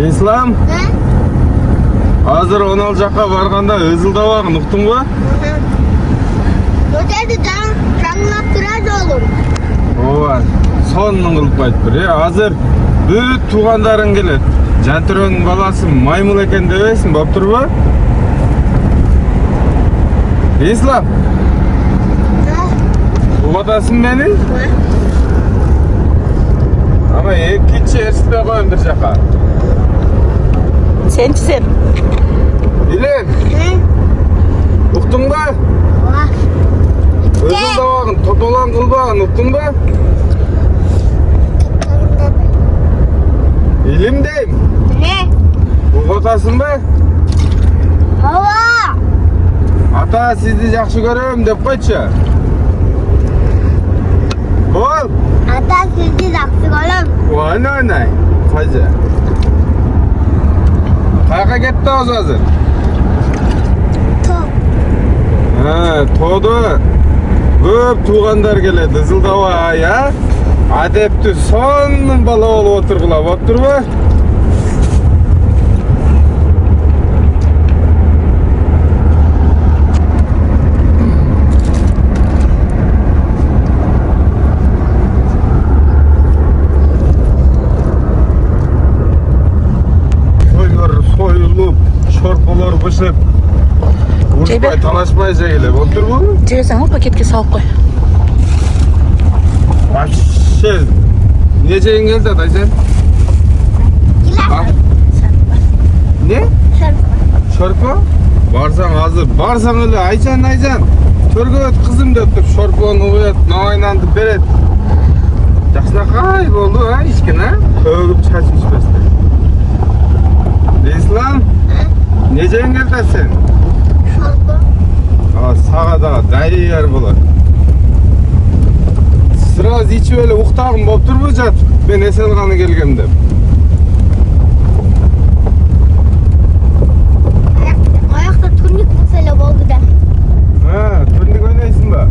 İslam, hazır 16 жаққа барғанда ызылдабағын, ұқтың ба? Ötedi canlap durardı olur. Ова, сонның қылып қайтып бір. Hazır бүт туғандарың келеді. Жантүренің баласы маймыл екен дебейсің, болып тұр ба? İslam, ұғатасың мені? Ama екінші ерсіпе қойым бір жаққа. Sen çizen. Илен, ұқтың ба? Ызылдабағын, тотолан қылбағын, ұқтың ба? Илем дейм, Ne? ұғатасың ба? Hava. Ата, сізді жақсы көрем деп қойшы. Бол. Ata sizi saksı oğlum. Ойнай, қайсы. Қайқа кетті осы hazır? Top. Тоды көп туғандар келеді, ызылдабай, Адепті сонның бала болып отырғыла, болып тұр ба? Soyulup, şorpalar bışıp, uçpay, talaşpay жегелеп, болып тұр ба? Жіберсең ол пакетке салып қой. Вообще, не жеген келді атайсен? Не? Шорпа? Барсаң азыр, барсаң өлі, Айжан, төрге өт қызым деп тұр, шорпаны қояды, нағайнанды береді. Жақсынақай болды, ішкен, төгіп шашып ішпесті. İslam, ne жеген келді сен? Şorba. Сағадаға дайыр болады. Сразу içip öyle uқтағым болып тұр бұл жатып, мен есен ғаны келгем деп. Ayakta turnik mesele oldu da. Turnik oynayısın ba?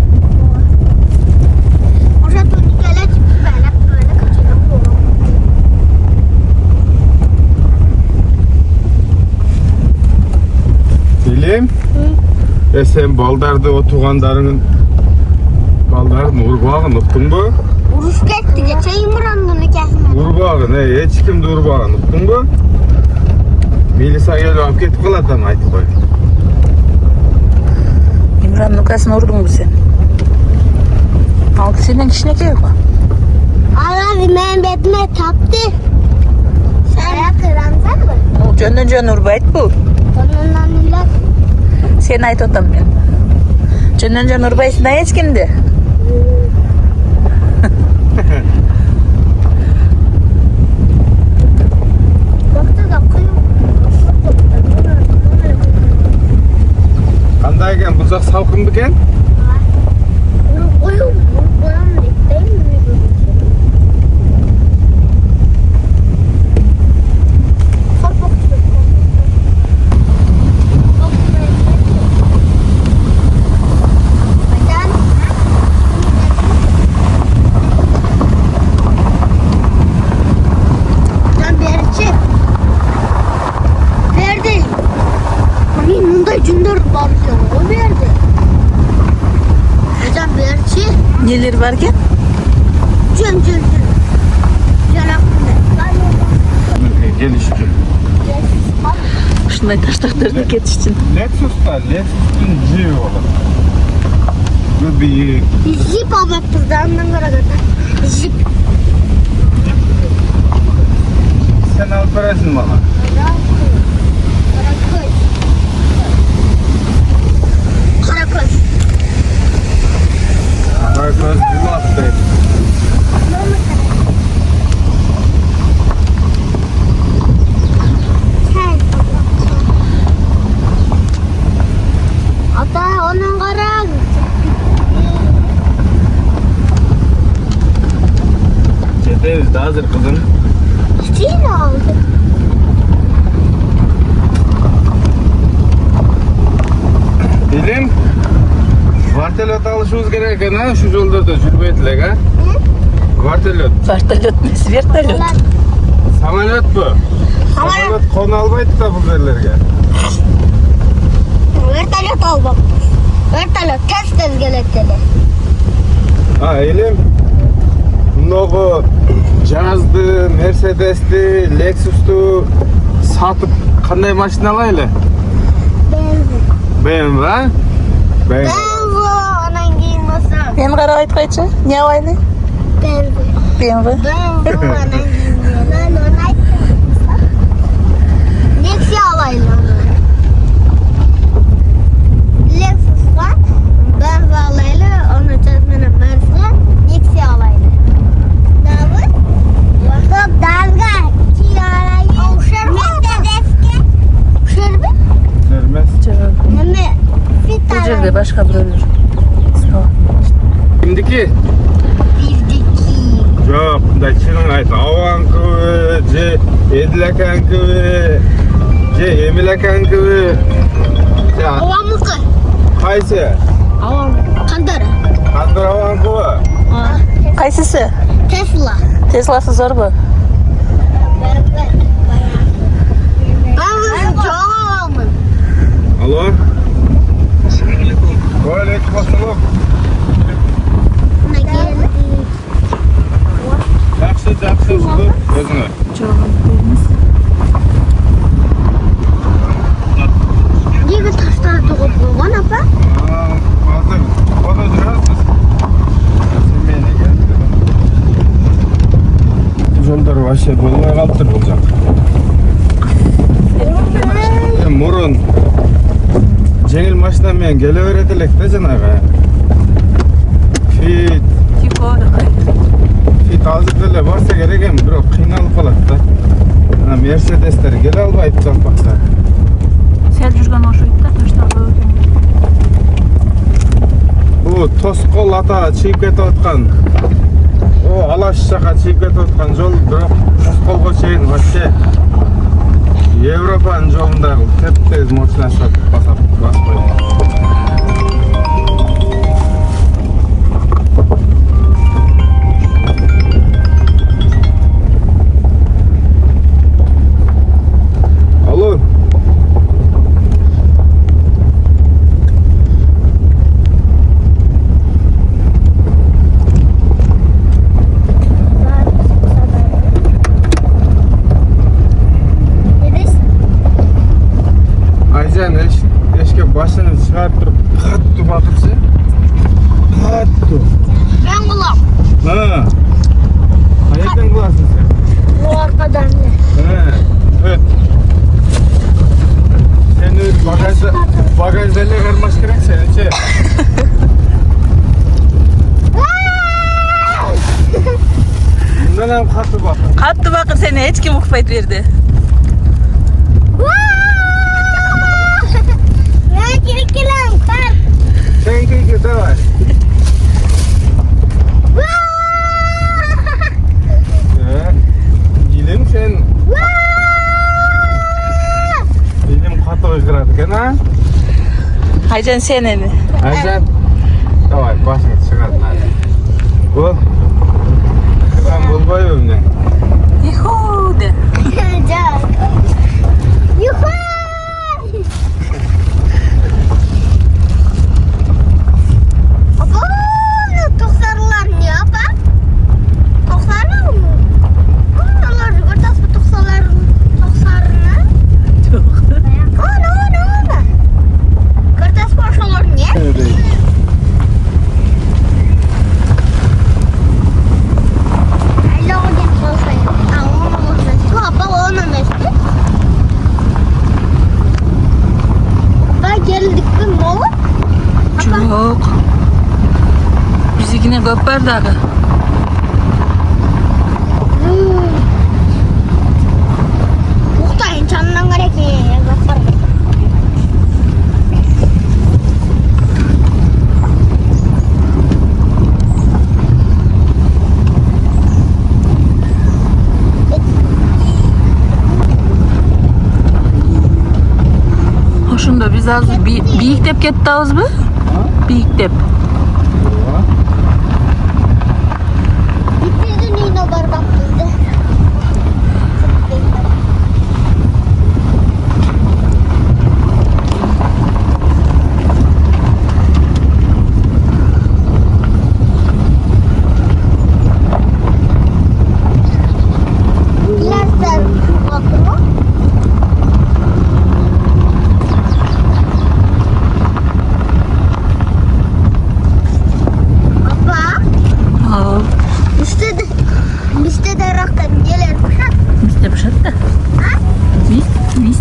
Oşa turnik ele çıktı böyle kaçırdım bu. Bileyim. Sen baldardı o tuğandarının baldarını urbağın uktun bu? Uruş gitti geçeyim buranın kesmedi. Urbağın, hiç kimde urbağın uktun bu? Melisa gelip alıp ketip kalatam aytıp koy. İmran'ın ukasını urdun mu sen? Altı senden kişine gerek var. Allah benim bedime taptı. Sen kıramsan mı? O jönden urbayt bu. Onunla neler? Sen ayt otam ben. Jönden urbaysın da hiç kimdi. Baktı da kıyım. Qanday ekan, buzaq salqın biken? Koyum değil mi? Neler varken? Cün. Gel işte. Şunday taştaklarını ketiştin. Lexus'ta, Lexus'un G olur. Bu büyük. Jip almak buradan kadar. Jip. Sen alıp veresin bana. Karaköz. Karaköz bir laftayım. Ata onun karan. Çeteyiz de hazır kızım. Çiğ aldı. Bilim. Vartelot alışımız gereken ha, şu yollarda жүрбейтілік ha. Vartelot. Вертолет емес, вертолет. Самолет bu. Самолет. Vertolyot konu almaydı da bu yerlerge. Vertolyot aldım. Vertolyot tez geleteli. Ha elim. Nogu Jaz'dı, Mercedes'ti, Lexus'tu satıp qanday mashina alaylı? BMW. BMW. Anan keyin bo'lsa. Meni qarab aytqaychi. Ne olayli? BMW. Anan keyin. Men uni aytdim. Nexia olayli. Lexus'ga BMW olayli, onu menен Mercedes Nexia olayli. Nima? Yo'q, dalga. Kiyolayli. Mercedes'ga. Şerbi? Vermez. Nima? Bu жерде başka bir ölür. Sağ ol. Kimdiki? Bizdeki. Yok, da kimin ayt? Avankı, je Edilakankı, je Emilakankı. Ya, Avamlıkı. qaysi? Avam. Kandara. Qanday avankı? Qaysisi? Tesla. Tesla'sı zor bu. Ben çok alamın. Alo? Aleykümselam. Ne geldi? Yaxshi, o'zini. Nega taşlar to'g'ib qo'ygan apa? Hozir qo'da jurasiz. Sen meni keltirding. Yo'llar vashya bo'lmay qolibdir bu joq. Murun. Jengil mashina men kelaveradilar-da janaqa. Fit hozirdalar borsa kerak ham, biroq qiynalib qoladi-da. Mana Mercedeslar kela olmaydi to'paqsa. Sel жүргөн ошойт да ташталып өтүн. Bu to'sqol ata chiqib ketayotgan. O Alash chaqa chiqib ketayotgan yo'l, biroq to'sqolga cheyin vaqti Yevropaning yo'lida tep-tez mo'chlashib bosib qo'ydi. Alo. Aycan eşke başını çıkarıp durup kattu bakıpsa. Kattu. Ben kulağım. Ha. Hayırdan kılasın sen? Bu arkadan ne? He. Evet. Sen bagajda ne karmaş gerek senin için. Bundan hem kattu bakın. Qatты bakır seni hiç kim uqpayt berdi. Ben kirkilam. Sen ki давай. Dilim sen. Dilim katı ıgıradı gene. Aycan seneni. Aycan. Давай başını çıkardın hadi. Bu. Kıran bulmayı ne? Yuhu de. Yuhu! Apa? Toksarlar ne apa? Toksarlar mı? Onlar ortas mı toksarını? Çok. Ne? Kertas parçalar ne? Evet. Geldik mi oğlum? Çok. Bizikine köp var dağı. Muhtayın çandan gerek ya. Hoşunda biz az büyük dep ketdi ağızbı? Büyük dep. Bitirdi neyine bardak bizde.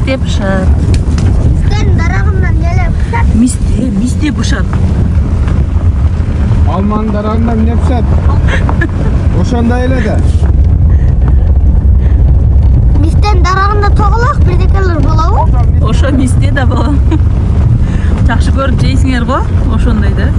Miste pişer. Sen darağından neler kuşat? Miste pişer. Alman darağından ne pişat? Oşanda öyle de. Misten darağında toğulaq bir de kalır bulağı. Oşo miste de bu. Yaxşı görüp jeysiңер go, oşondaydı.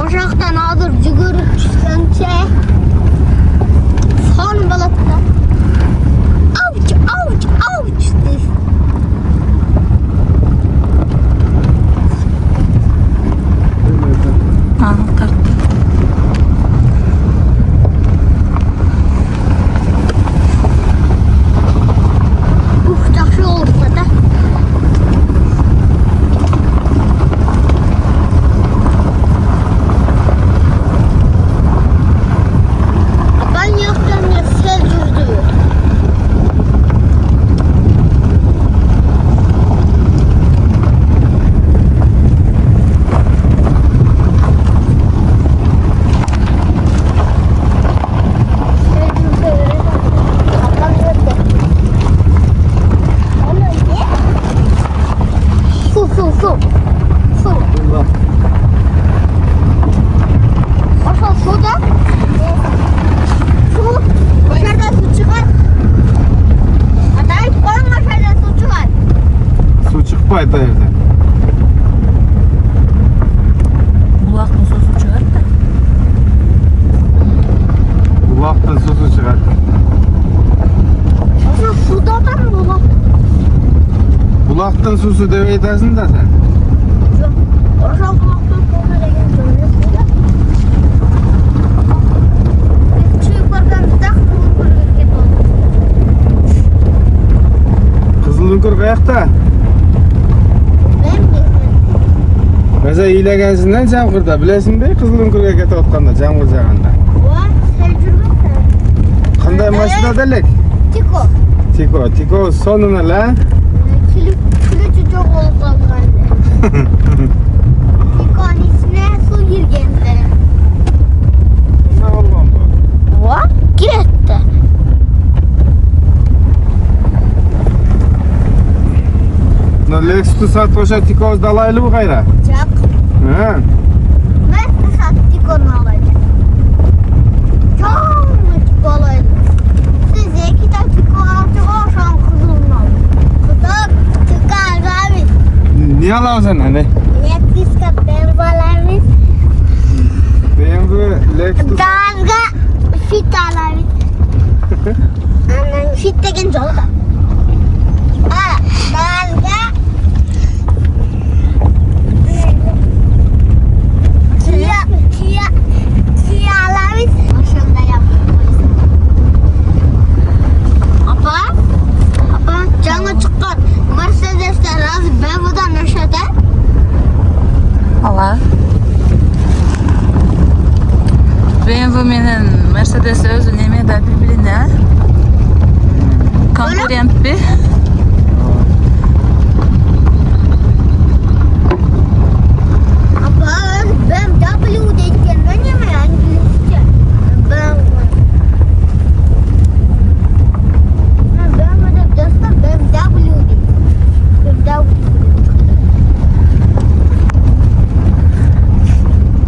Oşaqdan adır cügürüp çıksanca son balıkta. Avuç, avuç, avuç diyor. Ha, tarttı. Yaxşı olursa da. Ben yokken ya sel cüzdü. Su, su, su. Su. Aşağı suda. Su. Aşağıdan su çıkar. Atayıp koyun aşağıdan su çıkar. Su çıkmaydı evden. Bulaqın susu çıkar da. Bulaktan su çıkar. Aşağı suda da mı baba? Bulaktan su deveydersin da sen. Aşağı bulaktan sonra da geleceğim. Biz çocuklardan bir dakika bulurken oldu. Kızılınkur kayakta. Ben de. Mesela iyilegensinden Camkır'da bilesin be Kızılınkur'a ketip atkanda Camkır jaganda. Var, Selçuk'ta. Qanday mashina delek? Tiko. Tiko sonuna la. Külücü çok olup kaldı. Tiko'nun içine su girgende. Ne olgan bu? Var, gitti. No Lexus sat koşa Tiko dalaylı bu gayra. Çak. Ha. Ben de sat Tiko'nu alacağım. Çok mu Tiko alayım? Siz iki de Tiko alacak o şu an kızılını alın. Kızıl, Tiko abi. Niye alacaksın hani? Yetkiz kat benzalarımız. BMW Lexus. Gazga fit alayım. Annen fit degen jolu da. Ha, gazga. Kia alayım. Aşağıda yapıyoruz. Apa, jangan çıkar. Mercedes'ten razı BMW'dan aşağıda. Hala. BMW menen Mercedes özü neme da birbirine konkurent bir. Apa, BMW deyken ne mi İngilizce? BMW dostum BMW değil.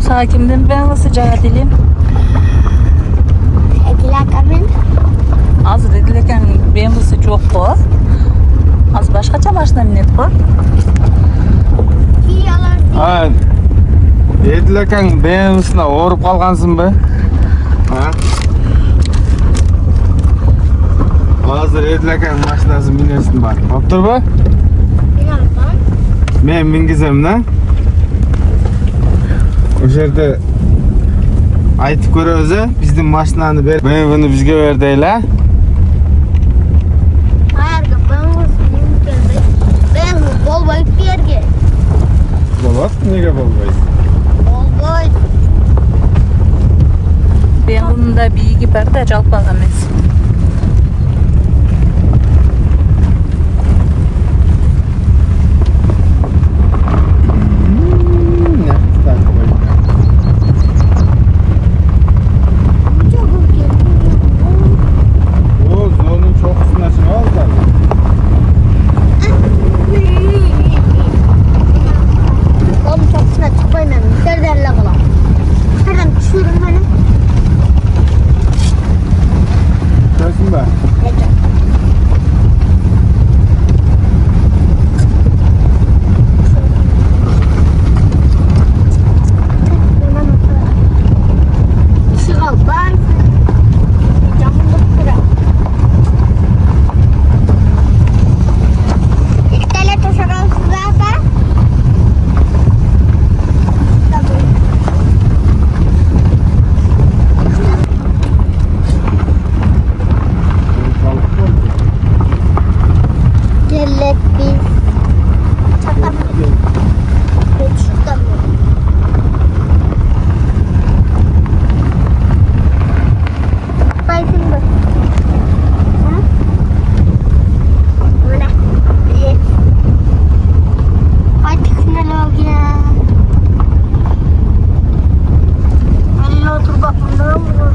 Sakimden ben sıcağı dilim. Eklekemin. Az dedilerken BMW'si çok bu. Az başkaça maşına minnet bu. Kiyalar değil. Ha. Dedilerken BMW'sine orup kalgansın be. Ha? Hazır dedilerken maşinası binersin bari. Optur be. Bilmem. Men mingizem lan. O yerde aytip ko'ramiz, bizdin mashinani ber. BMW'ni bizga ber deylar. Hayır, ben bol boyut bir yerge. Bo'lat, nega bo'lmaydi? Bol boyut. BMW'nin Unda biyi бар да жалпак эмес. O zonun çok kısmına çıkamazlar. Oğlum çok sıra çıkmayayım ben. Derlerle kalam. Hemen düşüyorum hani. Görsün be. Neden? Gellet biz. Şuradan mı? Bayfın bak. Ha? Bu ne? İyi. Ay teknoloji. Allah dur bak bunlar mı?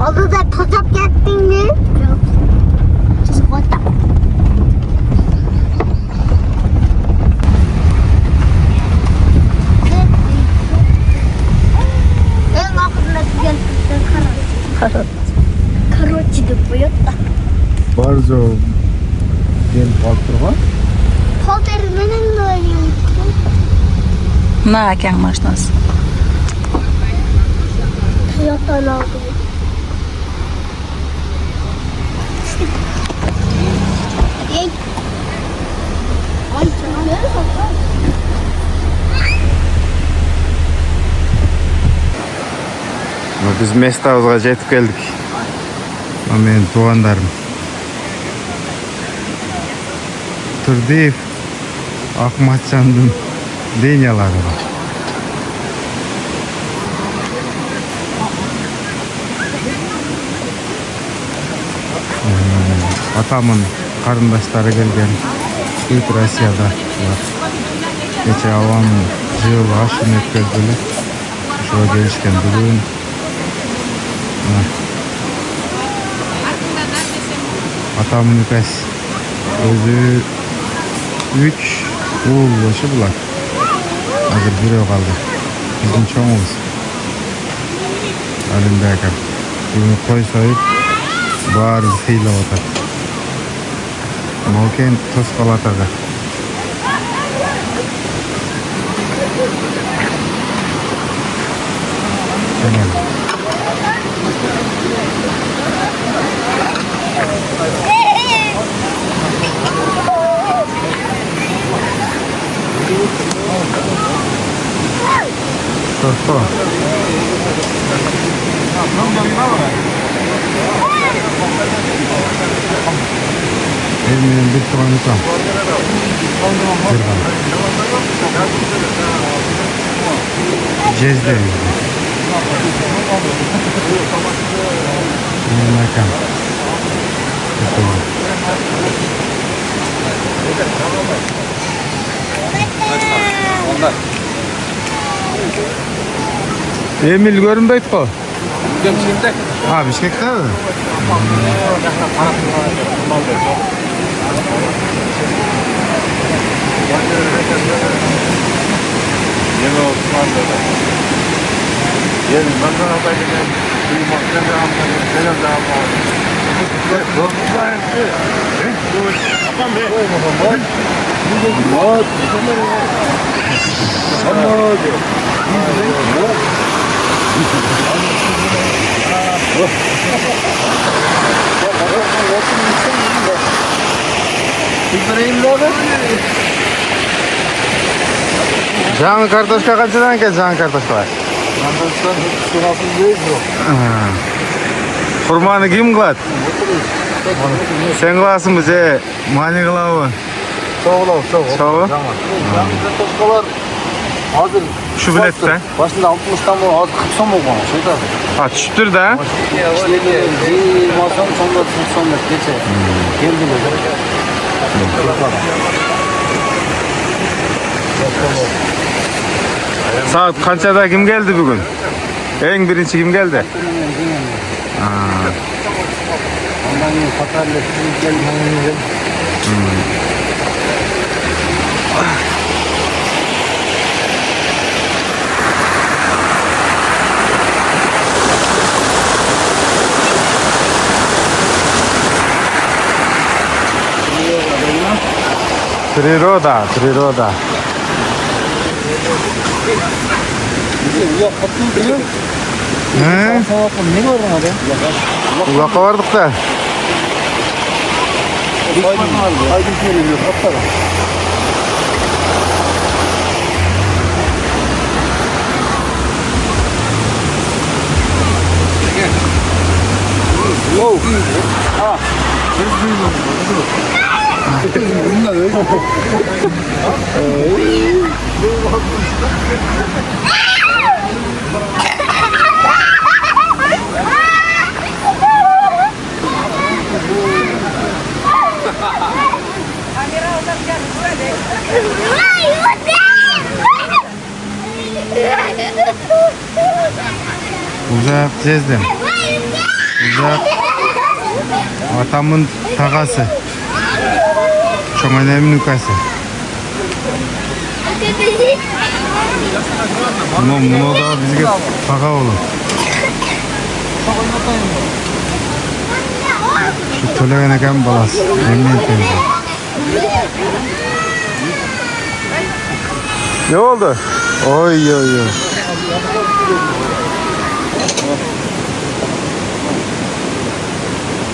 Oldu da tozak yattın mı? Yok. Çocuk orada. En aklına güzel karot. Karotçu da boyut da. Barzo. Gel kalktırma. Poltermenin böyle. Na akang машинасы. Toyota'dan aldım. Ey. Ay canım. Biz Mestavızga жетip келдик. Менин туугандарым. Турдиев Акматжандын денялары бар. Атамын карындаштары келген. Бүт Россияда бар. Кече авамын жыл ашын өткөрдү эле. Ошого келишкен бүгүн. Атамын үкәс өзү 3 уул бошу булар. Азыр бирөө калды. Биздин чоңубуз. Алимбек. Бүгүн кой союп баары сыйлап атат. Мокен тоскалатады. Tosko. Elminin bir tuğanı tam. Zırgan. Cezde yüzde. Mekan. Emil görünbeyt ko. Ha, Bişkek'te mi? Жаңы картошка қаншадан екен, жаңы картошка? Құрманы кім қылады? Сен қыласың ба, же мани қылауы? Соғылау. Соғы? Жаңы картошкалар азыр Şu biletten. Başında 60'dan bu az 40 son mu bana? Şeyde. Ha düştür de. Masam sonunda 40 son da geçe. Geldi böyle. Saat kaçada kim geldi bugün? En birinci kim geldi? Ondan yine Katar'la siz geldi. Природа. Yok kapıyı biliyor. He? Ne gördün abi? Uzakta vardık da. Aydın söylüyor. Kapara. Wow. Ha. Bunlar öyle. Uzak Cezdim. Uzak atamın takası. Çok önemli nükası. Bunu da bizge taka olur. Şu tölegen eken balası. Emniyet temizliği. Ne oldu? Oy.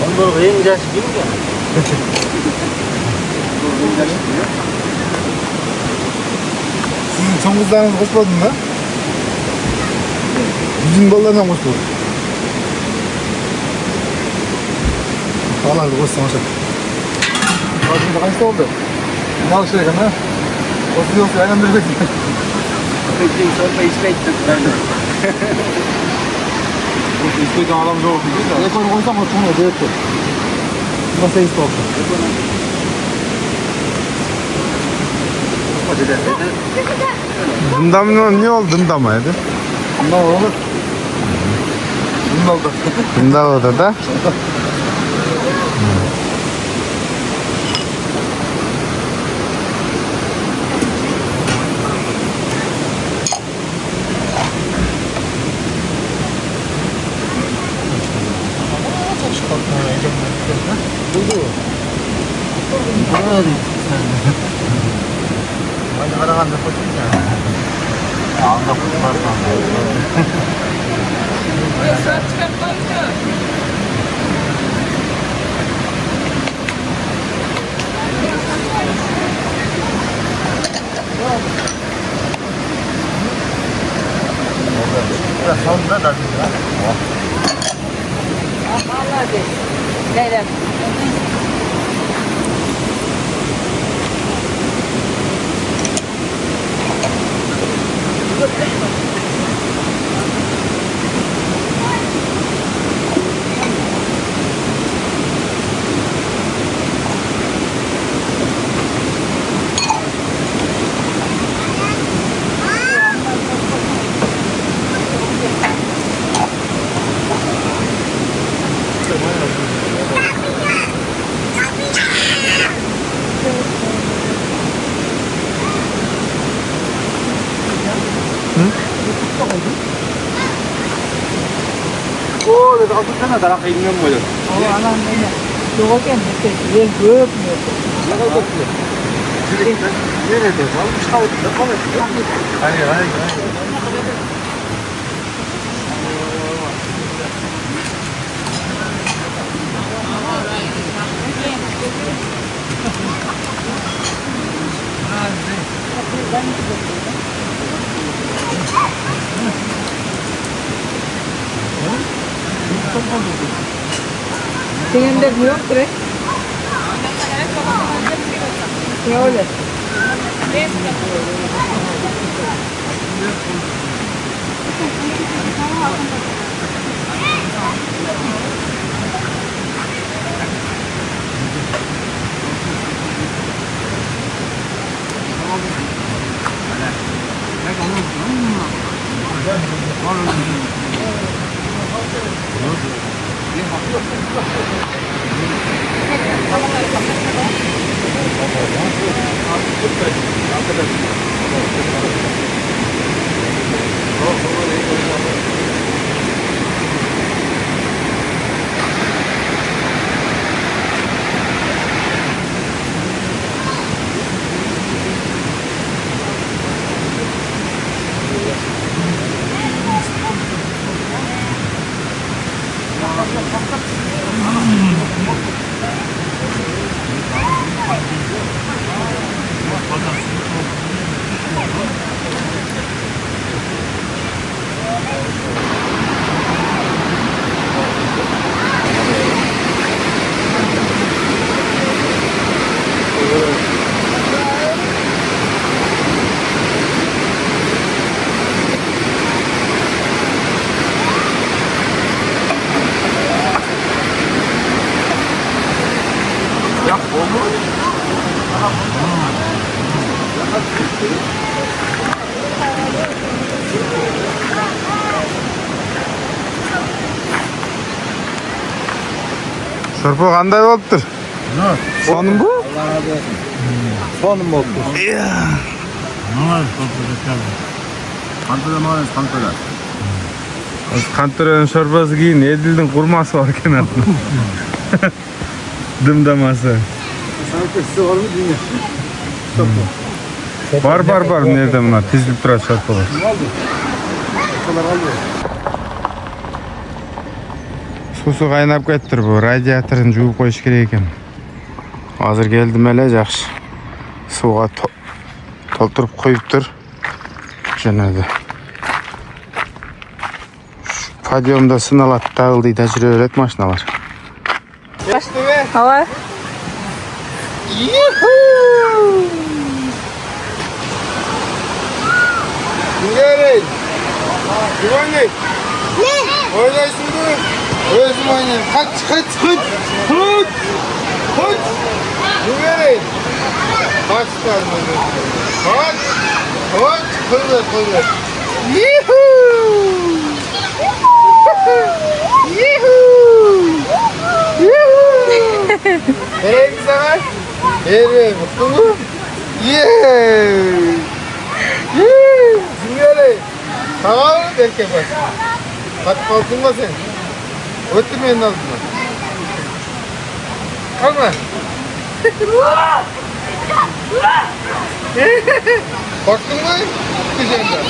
Onları kıyınca gibi mi? Sizin son kızlarınız hoş buldun da. Bizim kollarına hoş bulduk. Vallahi hoş sana şaka. Bakın kaçta oldu? Mal şey kan ha? Olsun yoksa aynen bir bekliyor. Bekleyin sonra ispeyttim. İstediğin adam zor değil de. Ekonu koysam o çoğunu ödeyip de. Nasıl iste olsun? Dımdam ne oldu dımdamaydı? Bundan olur. Bundan oldu. Dımdam oldu da. Hadi aragan da koşun ya. Anda kurtarsan. Sonunda da Vallahi Leylem. 오, 내가 어떤 때나 나랑 있는 거죠. Anam öyle. Yoğurken bir yer görmüyor. 내가 이거 nerede? Almış tavukta kalır. Hayır. Senin de bu yok direkt. Ne öyle? Şorpo qanday bo'libdir? Sonim bu? Allah razı olsun. Sonum oldu. Kantıda maalesef kantıda. Qantiro'nun şorpası keyin Edil'дің qurması var ekan. Dimdaması. Sanki size var mı dinle? Var. Nerede bunlar? Tezilip turadi şorpalar. Ne oldu? Bu kadar alıyor. Susu qaynab kettir bu. Radiatorun juvib qo'yish kerak ekan. Hozir keldim ele yaxshi. Suvga to'ldirib qo'yibdir. Janada. Podyomda sınaladi tag'ildida yuraveradi mashinalar. Hava. Gel. Güvenlik. Ne? Oynaysın mı? Özüm oynayayım. Kaç. Güvenlik. Kaç kalma. Kaç. Kırılır. Nereye gidiyorsun? Nereye? Mutlu mu? Güvenlik. Tamam mı derken bak. Hadi kalkınma sen. Ötürmeyin altına. Kalkma. Baktın mı? Güzelden.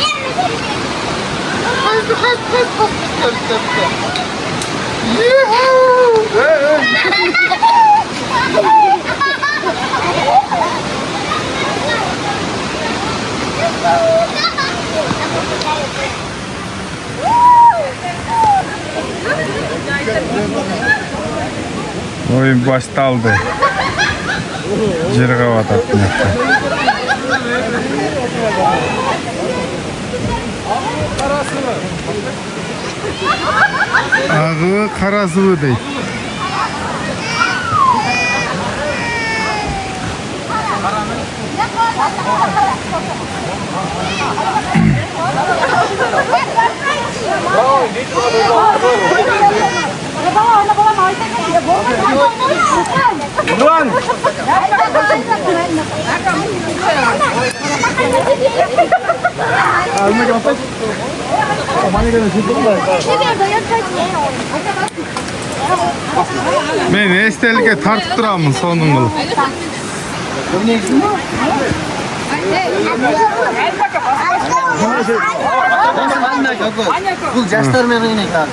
Kaç. Oyun baştaldı. Jirg'ab atapti. Ag'ı qarasuvi deydi. Ulan! Alma kapat. Aman gene çıktım da. Men estelikka tartib turaman sonun qilib. Bu jashlar men o'ynayman.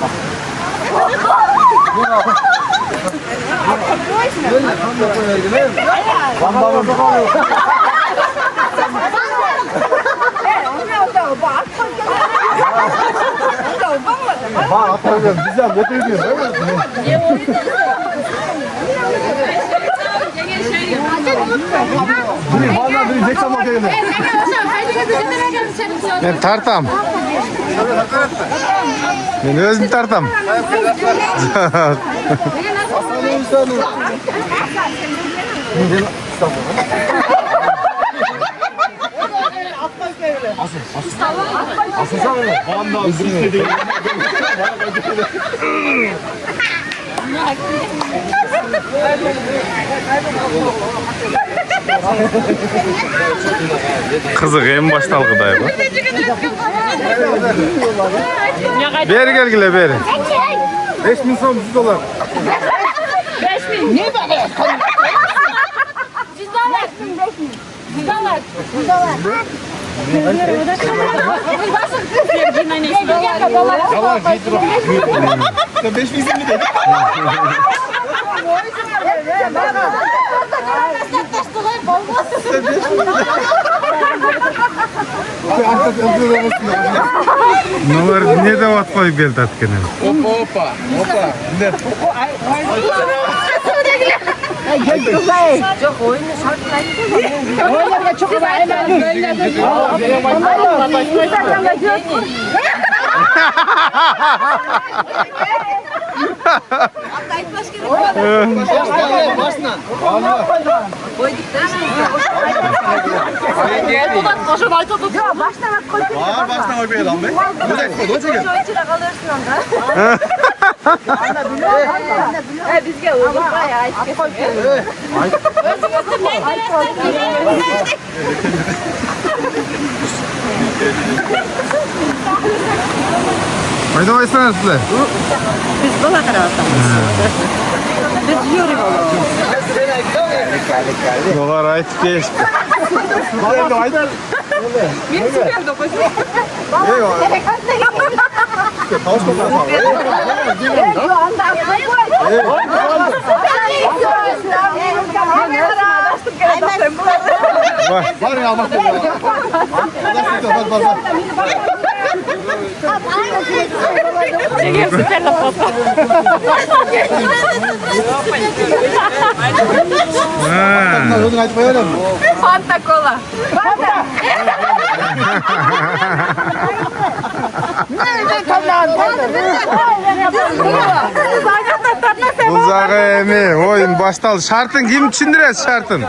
Bak atıyorum. Güzel götürüyor. Biri hala biri reklam bakıyor. Ben tartam. Ben özüm tartam. Kızık en baştalıqdayım. Beri gel gile beri. 5000 son $100. Bunlar ne de vat koyup geldi atkene. Hoppa. Baştan koy bir adam be. Bizge olur bayağı. Haydi baysana sizler. Biz bana kadar Biz yiyoruz. Dolar ait geç. Bir süper dokusu. Var ya bak. Süper dokusu. Fanta cola. Buzağı emi oyun baştal. Şartın kim içindir şartın?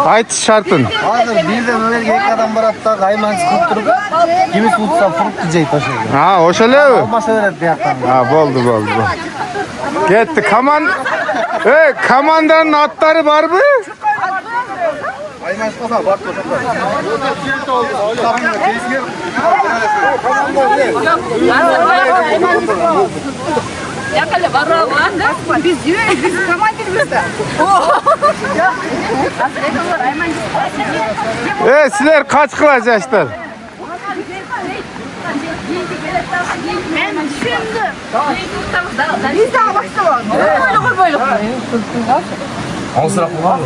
Ait şartın. Hazır birden öyle gerek adam var hatta kayman sıkıp durup kimi tutsa fırıp diyecek taşıyor. Ha o şöyle mi? Olmasa öyle bir yaktan. Ha oldu. Gitti kaman. Kamandanın atları var mı? Ayman kafa bak Yakala var. Biz yürüyoruz. Biz kamandirmizde. Sizler kaç kılacaksınız? Ben şimdi. Biz daha başlayalım. Böyle. On sıra kullan mı?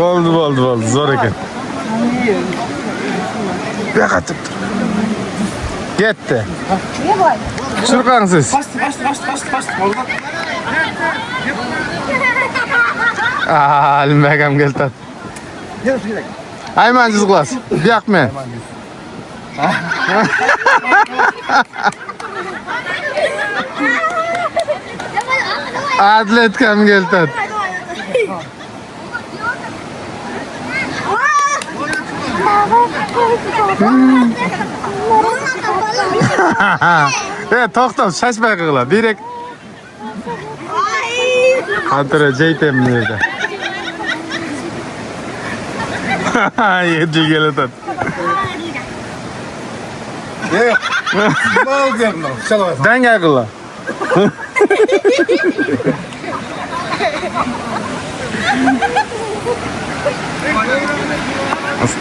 Oldu. Zor eken. Bir katıp dur. Gitti. Şurkan siz. Halim begam geldi. Aymancız klas. Yak men. Adlet kam geldi. Toxtam şaşmay qila. Direk. Hatırı jeytem nerede? Yedi geldi. Mal diyorum. Şalay. Denge qila.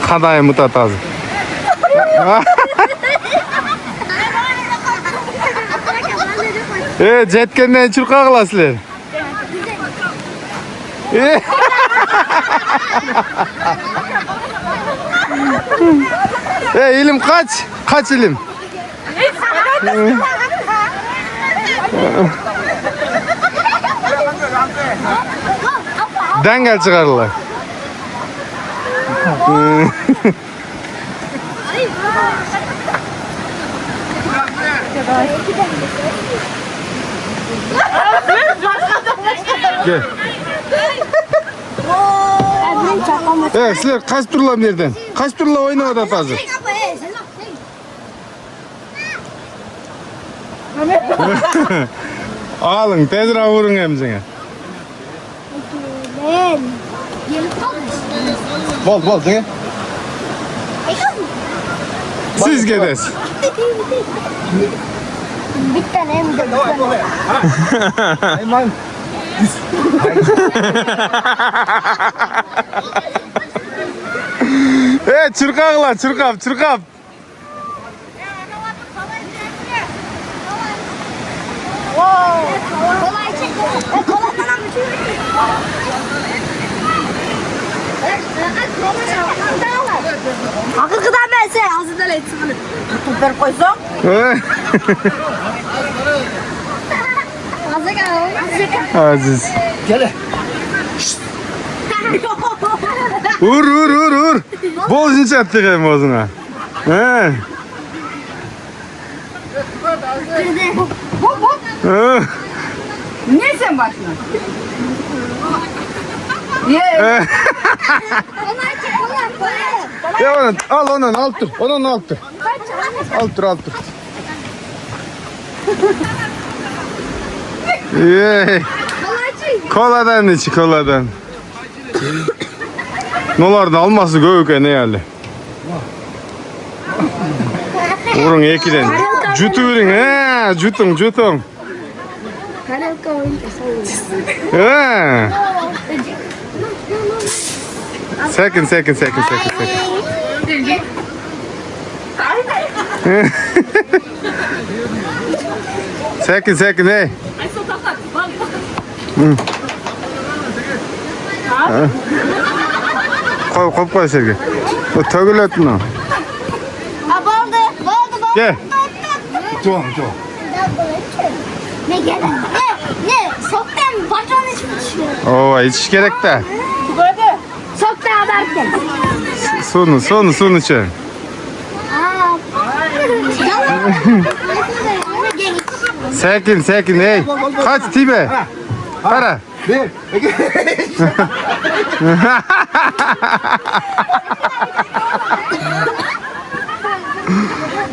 Qadayı mutatazı. Jetkenden churqa qilasizlar. İlim kaç? Kaç ilim? Dengel çıkarırlar. Gel. Evet, sizler kaç turla nereden? Kaç turla oynadı atazı? Alın, tezra vurun emzine. Bol değil. Siz gides. Bir tane hem de. Hayman. Evet, çırkakla, çırkap. Kolay çek. Kolay bana mı Akırkıdan ben size hazırdan etsin. Toplar koysun. Aziz. Gel. Vur. Bol için çattık hem bozuna. He. He. Niye sen başla? Ye. Kolay çek. Kolay. Ya onu al onun alt tur. Onun alt tur. Alt tur. Yey. Kolay çek. Koladan içi koladan. Nolardan alması göğüke ne yerli. Vurun ekiden. Jutu vurun he. Jutun. He. Second. Second hey. Koy Sergey. O tögül ettin o. Oldu. Gel. 좋아. Ne gelin? Ne? Soktan patron içmiş. Oo hiç gerek de. Soktan abarttın. Sonu için. Sakin hey. Kaç tibe? Para. 네.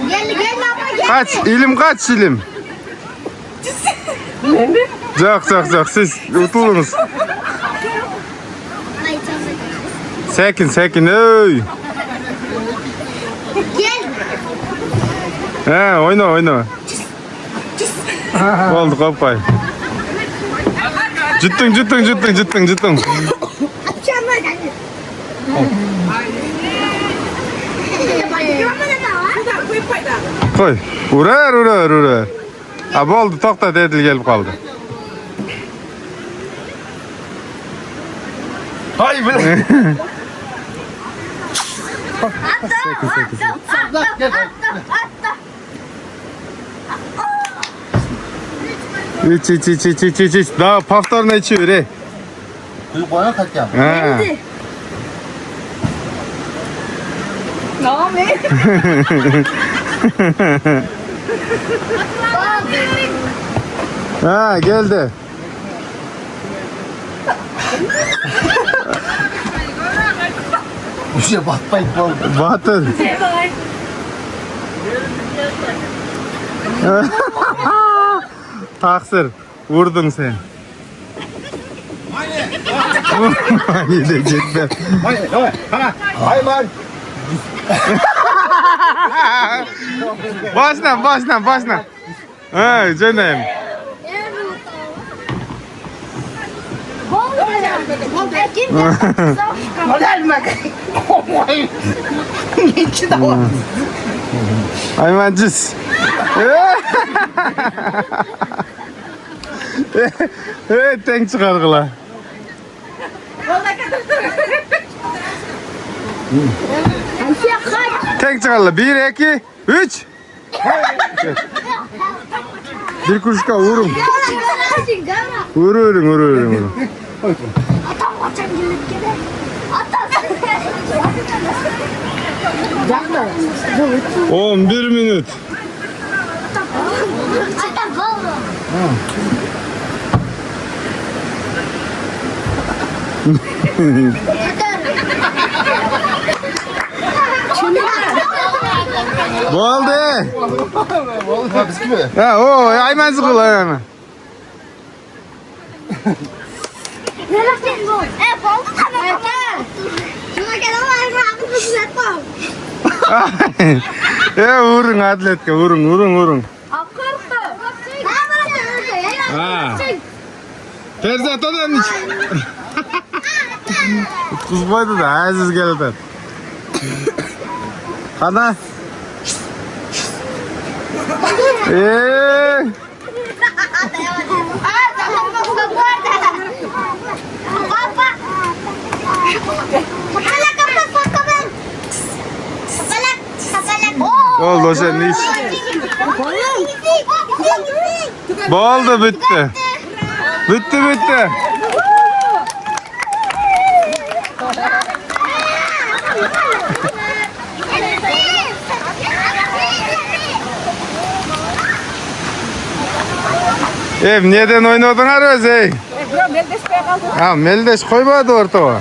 Gel abla gel. Kaç ilim? Çok siz utulunuz. Sakin ey. Gel. He oyna. Oldu kopay. Cıttın. Açacağım ben. Koy. Urar. Abi oldu tokta dedil gelip kaldı. Hay böyle. İç. Daha paftarına içiyor he. 그리고 뭐야 갈게요. He. Ha geldi. 이제 맛봐 있고. Batır. Taksır. Vurdun sen. Gidecekler. 하나. 하이만. Başla. Ha canım. Hayvancız. Evet, denk çıkargılar. Tek çıkarla. 1, 2, 3. Bir kuruşka vurun. Vurun. 11 minut. Bo'ldi. Ha biz gibi. Ha, o aymansiz qo'yman. Uring atletga, uring. Ha. Perzat odamni. Kuz qo'ydi da, aziz keladi. Qana? Oldu sen iş. Oldu bitti. Bitti. Neden oynadın Özey? Ha, Meldeş koymadı ortaya.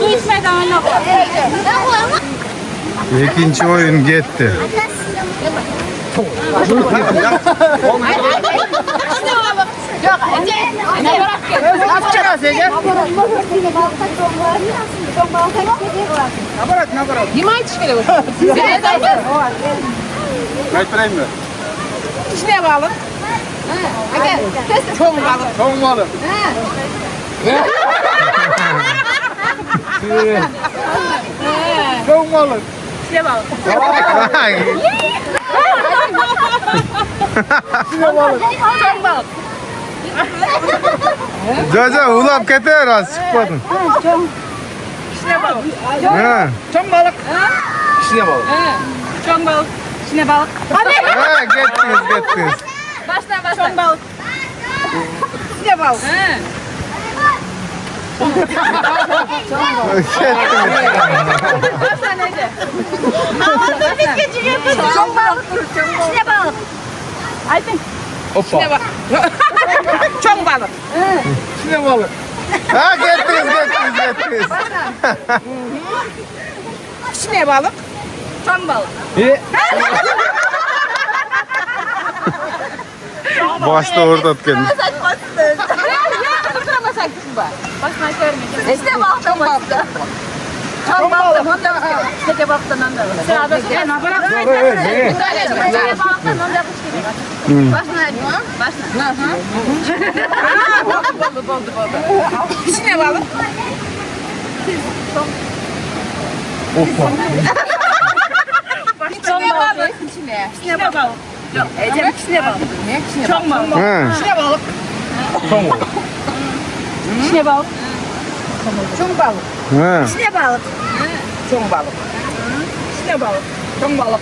Su içmeden oyna. İkinci oyun gitti. Kayıtlayayım mı? İçine bağlı. Çok bağlı. Tamam oğlum. Tamam oğlum. İçine bağlı. Çok bağlı. Caca ulap keter az çıkmadın. İçine bağlı. Ha. Çok balık. İşine bak. Çok balık. İçine balık. Ha, gittiniz. Başla. Çok balık. İçine balık. Başla neydi? Çok balık. İçine balık. Ayten. Hoppa. İçine balık. Çok balık. İşine bak. Ha, gittiniz. İçine balık. Çok balık. Başta orada tutken. Başına görmeyeceğim. İşte balıktan başla. Çok balık. Teke balıktan anlar. Sırada ne bırak? Teke balıktan anlar. Başla. Boldu. İçine balık. Hoppa. İçine balık. İçine balık. Yok, Ecem içine balık. Çok balık. Ha. İçine balık. Tamam oğlum. İçine balık. Çok balık. Ha. İçine balık. Çok balık. İçine balık. Çok balık.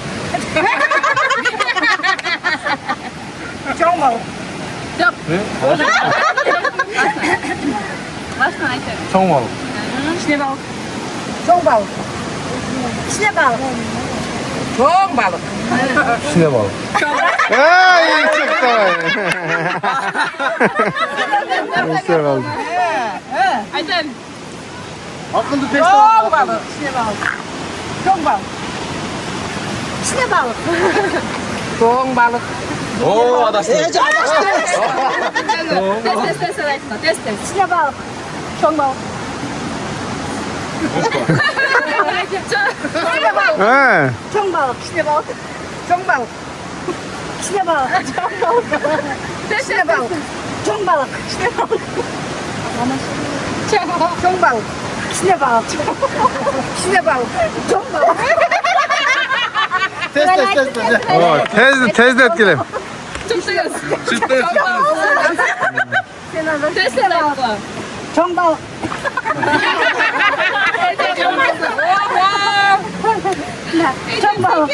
Çok balık. Yok. Başla Ayten. Tamam oğlum. İçine balık. Çok balık. İçine balık. Çok balık. İşine bak. Ha, iyi çıktı. İşte oldu. Ayten. Akıllı peşte Çok balık. İçine balık. Çok balık. İçine balık. Çok balık. Oo adaştı. Test. İçine balık. Çok balık. Ha. Çok balık. İçine balık. Çok balık. İçine balık. Çok balık. İçine balık. Çok balık. İçine balık. Çok balık. İçine balık. İçine balık. Çok balık. Test. O, tez etkilerim. Çıktı. Test balık. Çok balık. Çok balık.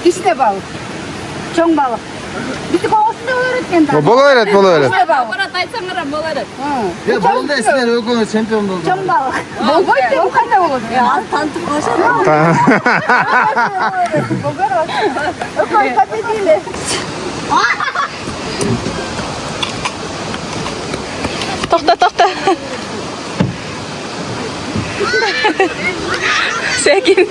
İşte balık. Çok balık. Bizi kovsun Bolaverat. Аппарат айтсаңар ham болар edi. Ya bolda sizler ökönü çempion oldu. Болбойт, ол кандай болот? Ал тантып калышат. Өкмөт победили. To'xta. Sekin.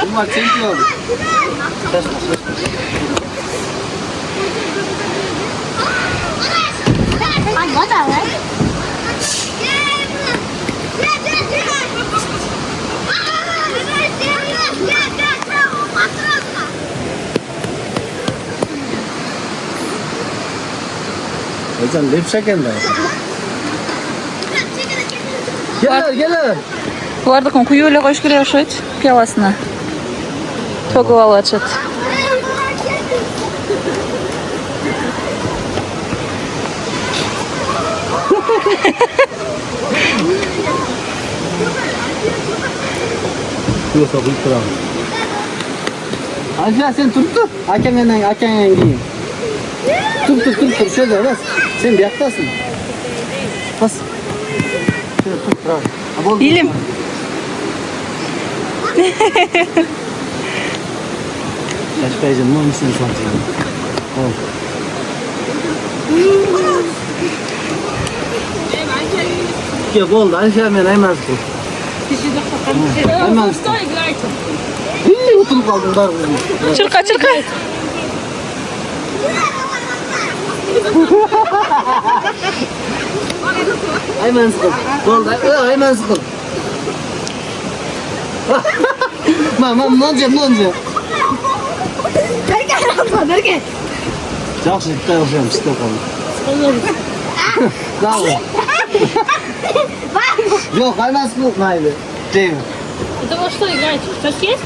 Bunlar çempion. Hocam lepşak elde. Gelir. Бұлардықын құйылы қойш керек ұшайды пиаласына. Төгіп алып жатады. Yoksa bu kıram. Anca sen tut. Akengen giyin. Tut. Şöyle bas. Sen bir yaktasın. Bas. Şöyle tut. Bravo. İlim. Yaşkayacağım. Ne olmuşsun sanatçı? Tamam. Ya oldu. Anca hemen hemen tut. Hemen tut. İyi oturup kaldım dar kızım. Çırqa. Hemen sıkıl. Oldu. Hemen sıkıl. Mam, ne olacak? Berke. Жақсы жітті алшам, істеп қалдым. Bravo. Жоқ, аймас қылып, майлы. Жеймін. Это во что играете? Что съесть?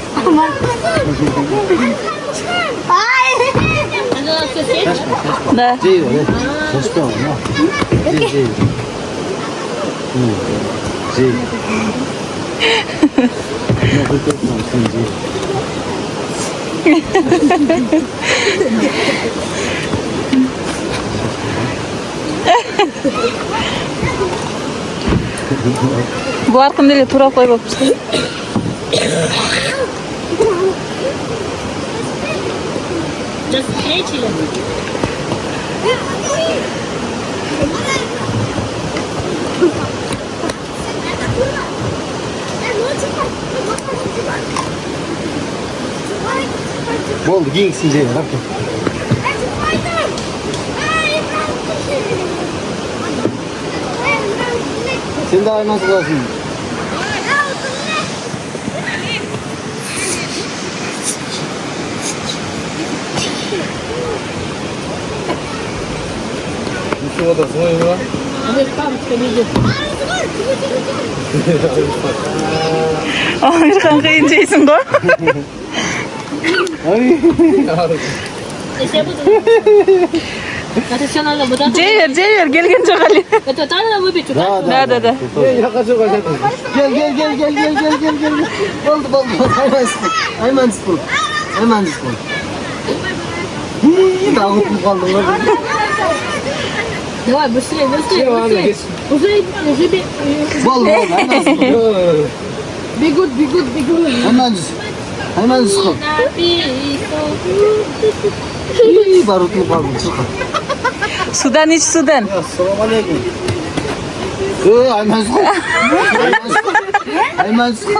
Это все съесть? Да. Жей бар, шашпа бар, жей. Жей. Ne kırkırsan sen jey. Bu arkın dili tura koy bakmışsın. Just встретили. Болды, кеңсін жей, рахмет. Sen de ayman kılarsın. Mustafa da soyun lan. Американская видео. Amerikan kıyıncayısın bu. Ay. Если я буду... Это все надо вот так. Ceyver gelgen çok Ali. Это так надо выпить? Вот так? Da. Yakacak olacak. Gel. Oldu. Ayman sıkıl. Dağıtıp kaldım. Давай, быстрее. Уже Oldu. Ayman sıkıl. бегут. Ayman sıkıl. Barutlu kaldım. Çıkın. Sudan iç sudan. Assalamu aleyküm. Ayman sıkıl.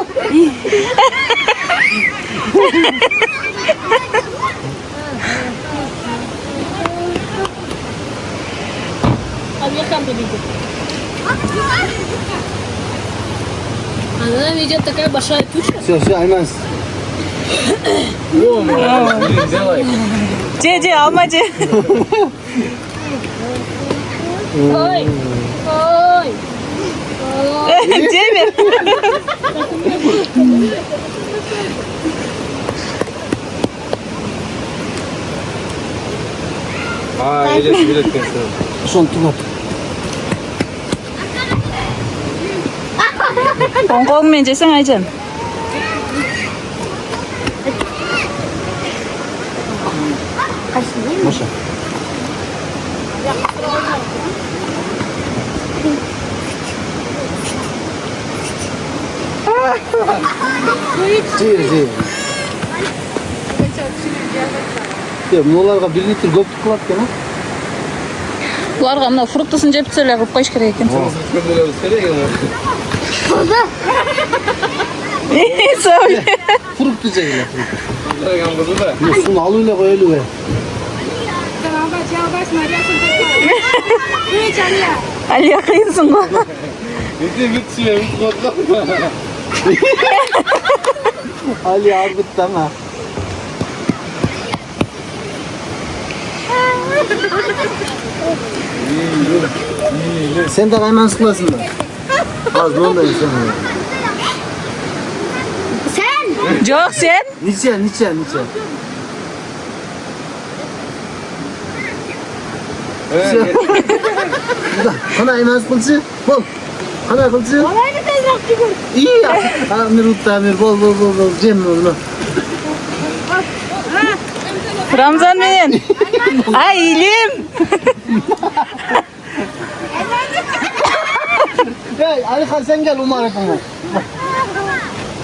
Американ победит. Она ведет такая большая туча. Все, Ayman. Ce alma ce. Ой. Ceyver. Ha, öyle bilet kesin. Şunu tut. Qo'ng'ongmen jesang Aycan. Maşa. Жей. Мыналарга 1 литр көптүк кылат экен, а? Ularga mына fruktысын жеп эле кылып коюш керек экен. Söyle. Фрукты жегиле. Шуну алып эле коелу бе. Aliya kıyınsın bu. Ali ağırlıktan ha. Sen de kayman sıklasın da. Az bunu da insan. Yok sen. Niçe. Kana kayman sıkılçı. Bol. Kana kılçı. İyi ya. Amir bol. Cem bunu. Ramzan benim. Ay ilim. Hey Ali Khan sen gel Umar yapalım.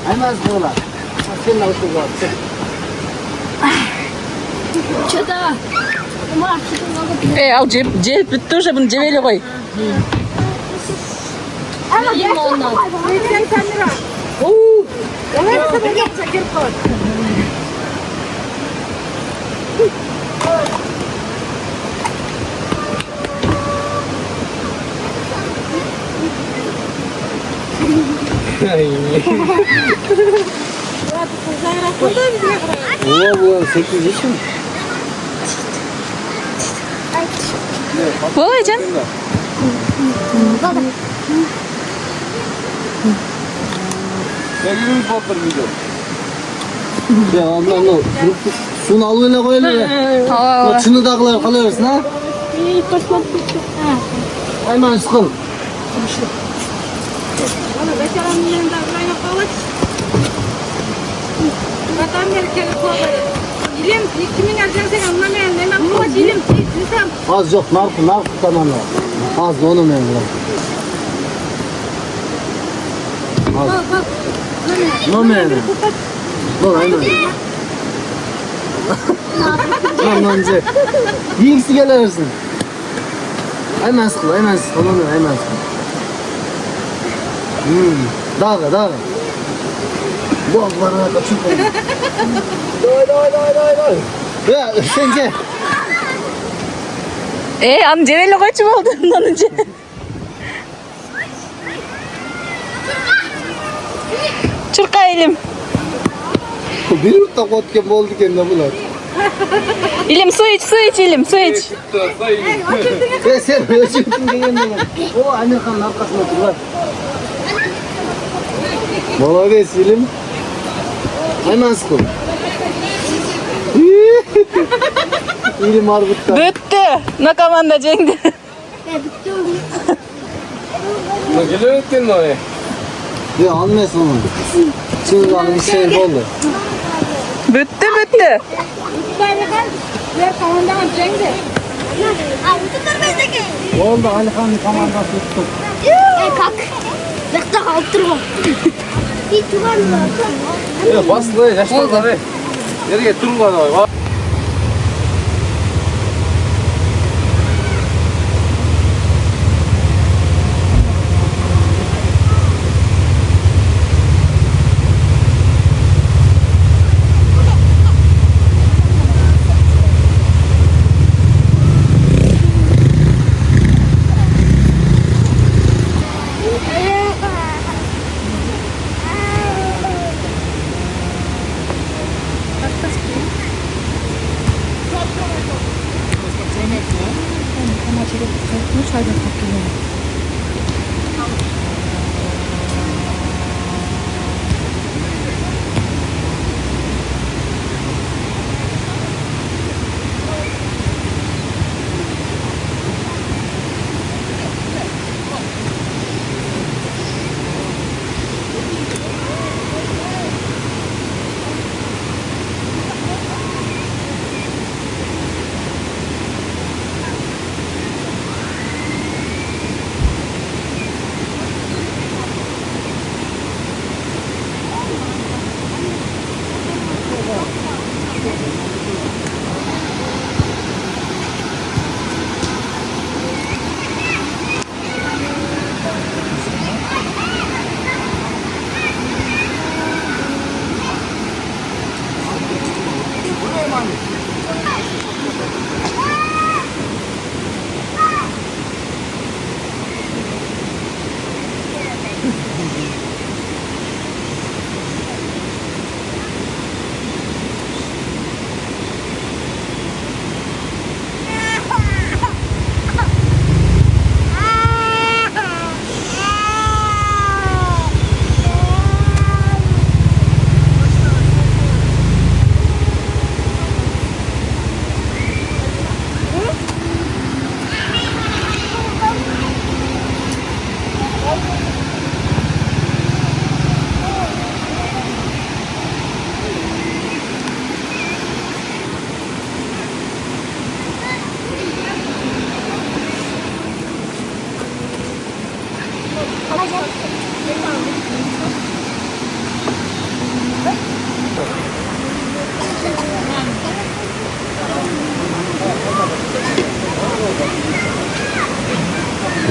Hemen sıkıla. Sen de otur bak. Al cep bitti уже bunu cebele koy. Bu 8 yaşım. Bu Aycan. Ya ondan şunu al öyle koy öyle. Bak şunu da kalıyorsun ha. Hemen sıkıl. Az yok narko tamam ya. Az onu memnun. Az. No memnun. Dur hemen. Lan önce. Yiyiksi gelirsin. Hemen sıkıl onu hemen sıkıl. Dağı. Bu akbarına kaçıp koyun. Doy. Ya sence. An cebele koyçum oldu ondan önce. Çırka ilim. Bir yurtta kotken oldu kendine bular. İlim su iç ilim su iç. Sen ölçüntün degende o Amerikanın arkasında durlar. Молодец İlim. Hemen sıkıl. İlim arbutta. Büttü. Ne komanda cengi. Geliyor ettin mi oraya? Ya almayasın onu. Şimdi bakın bir şey oldu. Büttü. Oldu Ali Khan'ın komandası tuttu. Kalk. Bekle kalıp durma. Hiç var mı? Ya basın yaşlar var. Nereye durun bana.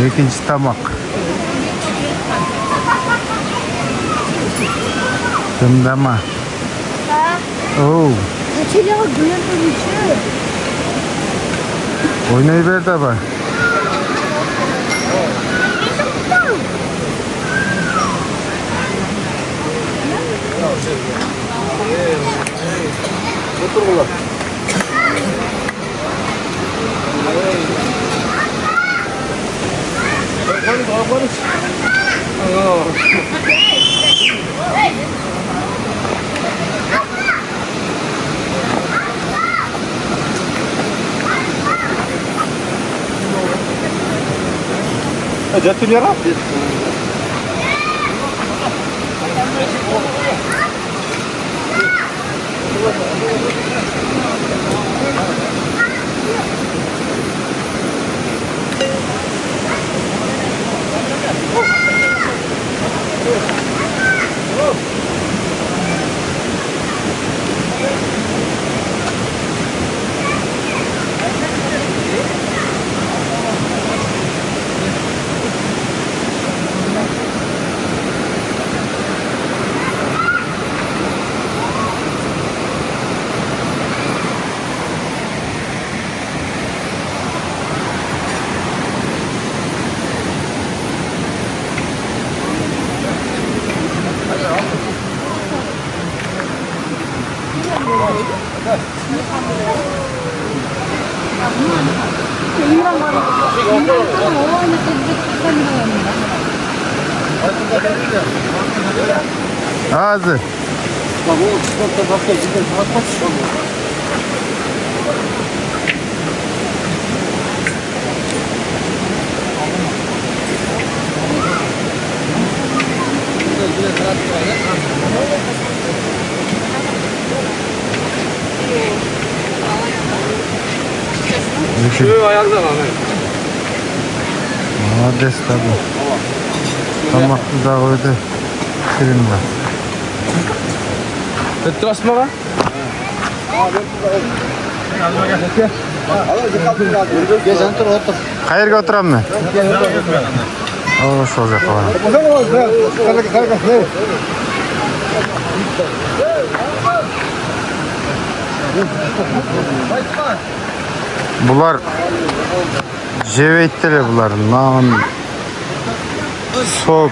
İkinci tamak. Dımdama. Oo. Kaçıyla duyamıyorum içi. Oynayıver de bak. Otur ulan. Jatuh dia rapi. Hazır. Şu ayakta lan. Молодец tabi. Tamaklı da koydu. Kirin var. Tutturas mı lan? Geç otur otur. Hayırga oturam mı? O sol жаққа барам. Bular jebeyttiler bular. Nan, sok,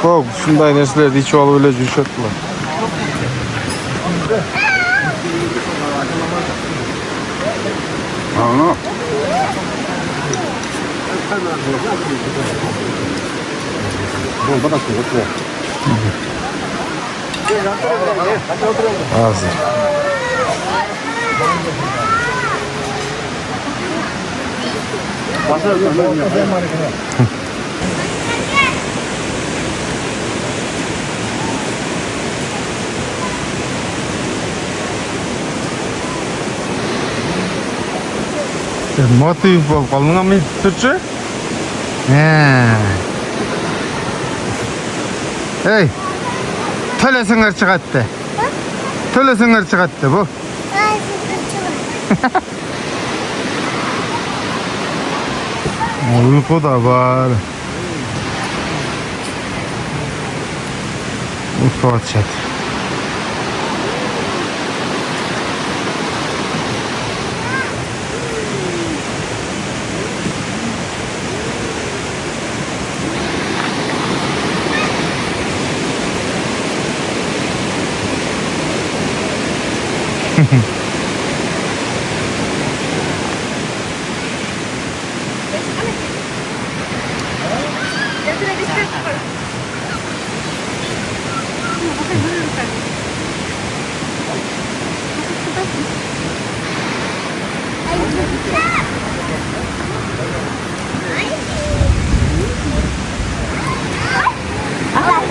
kok, şunday narsalarni ichib olib o'ylab yurishadilar. Ana. Hazır. Motiv bo'lib qoldingmi turchi? Hey. To'lasanglar chiqadi. To'lasanglar chiqadi bu. Uyqu da var. Uyqu açadı.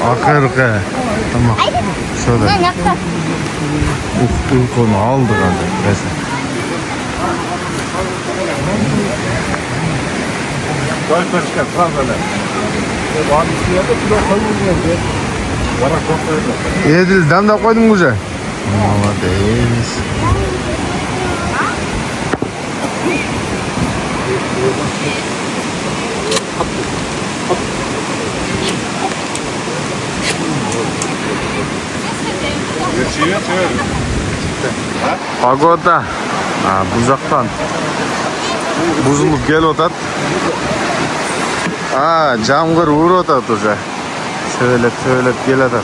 Akırga. Tamam. Şöyle. Ne yaptın? Uykunu aldık hadi. Neyse. Gol çıkar. Fransa. Edil damda koydun güzel. Молодец. Погода bu жақтан buzulup gel otat. Jamg'ir urib otat уже. Söylep gel otat.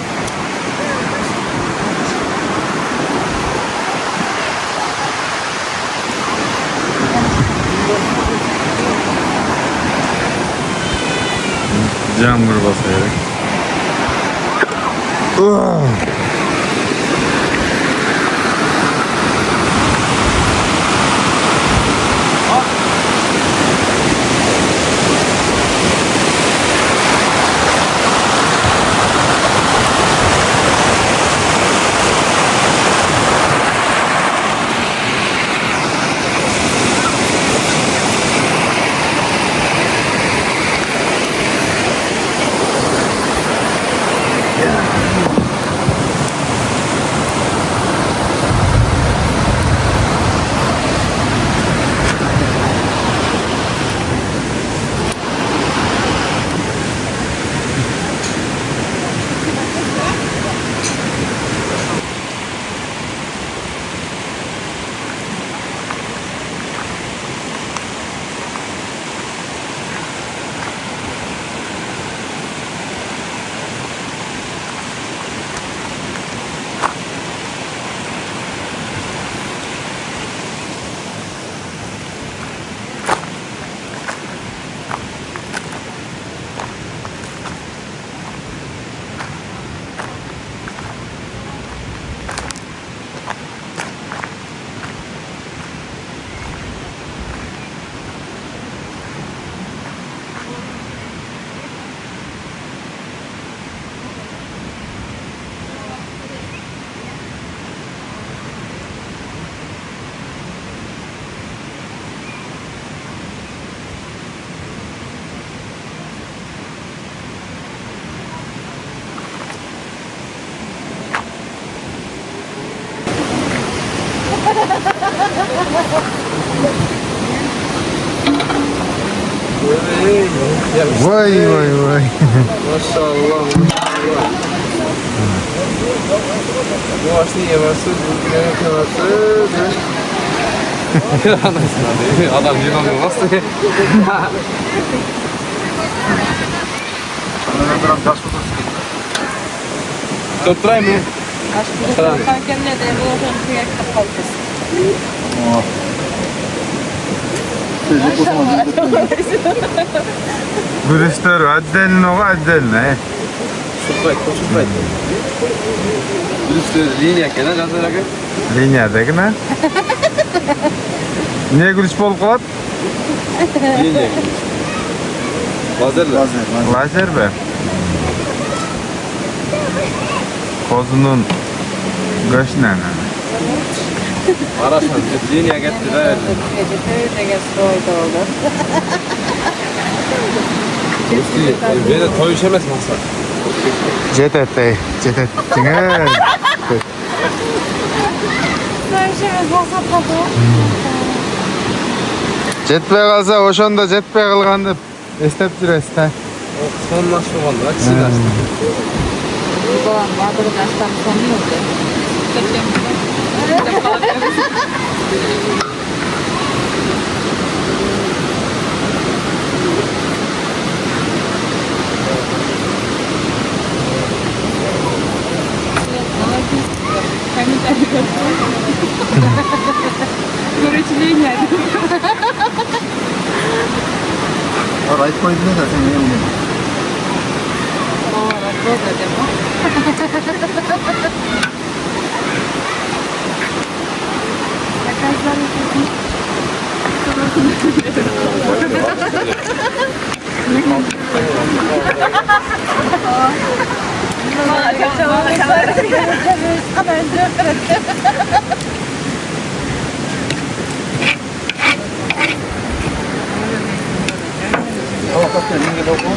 Jamg'ir bo'lsa kerak. Vay. Maşallah. Bu aşını yemezsiz, bu yemezsiz. Anasını değil. Adam yemem nasıl? Tutturayım mı? Güreşler отдельно. Шутпайт. Дұрыс линия екен, жазыраға. Линиядагына. Не güreş болып қалады? Линия. Lazer be. Kozunun göğsünden. Araşan, liniya getdi de. Beni toyuş emez masa. Jet ettin. Jetpey kalsa oşonda jetpey kılgandı estep жүрөсүz да. Son nasıl oldu? Kişi nasıl? Айтпай жүреді, сен емін. Tamam,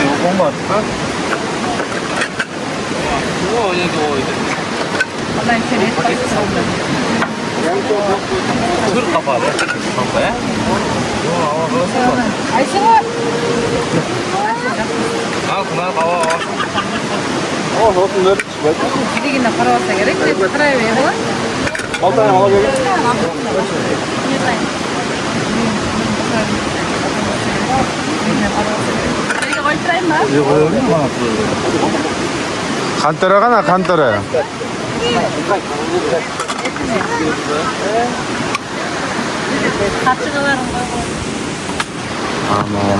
Yokum var. O yedi oydu. Vallahi seni Dur kapalı. Kafaya. Ayşe var. Al bunlar hava. Oh, olsun dört. Digine para olsa gerek. Parayı ver. Altay mala böyle. Seni koyturayım mı? Yok öyle mi bana? Kantara kana kantara. Kaçığı var. Aman.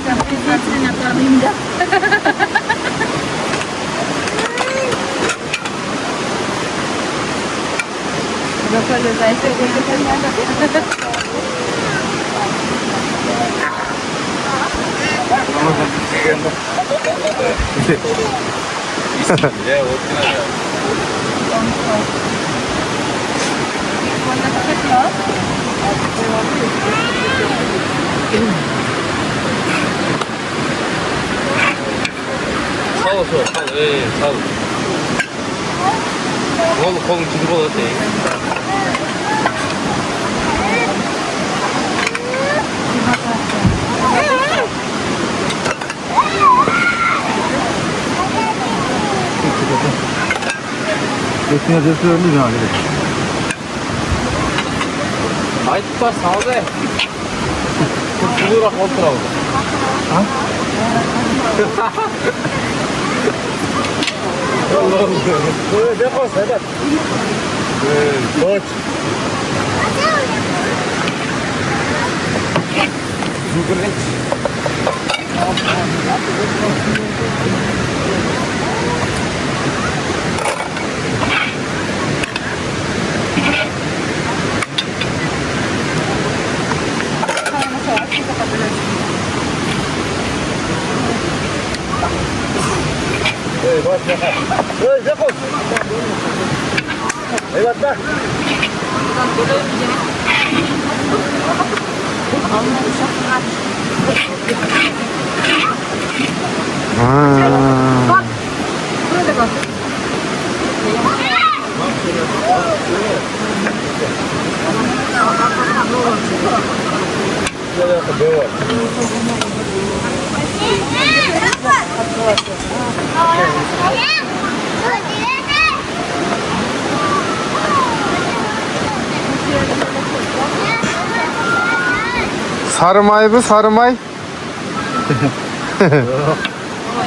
Sen pizzetini yaparım da. Yok öyle zayıf. 사오 줘. 사오. 예, 사오. 거기 뒤집어 놨대. Geçtiğine de söyleyeyim yani. 아이스바 사오래. 부드럽고 없더라고. Böyle defol Sedat. Dört. Böyle defol. Eyvallah. Burada bak. Sarımay mı sarımay?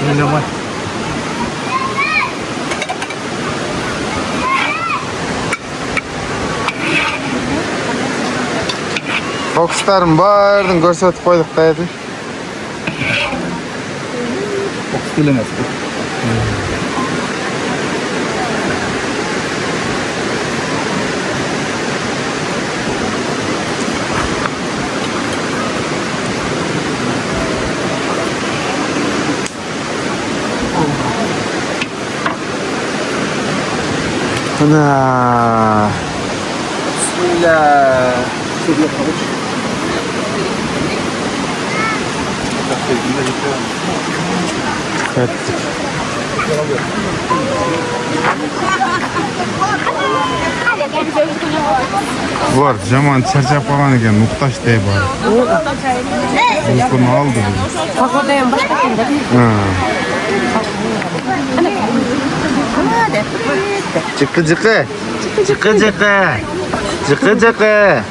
Oynamay. Fokuslarım bardın görsatip koyduk da edi. Fokus bilemez. Ana. Bismillah. Şuraya kavuç. Evet. Var, Jaman çarçap falan iken muhtaç değil bari. Uykunu aldı. Bak oradayım başka kimde? Ha. Cıkı cıkı. Cıkı cıkı. Cıkı cıkı.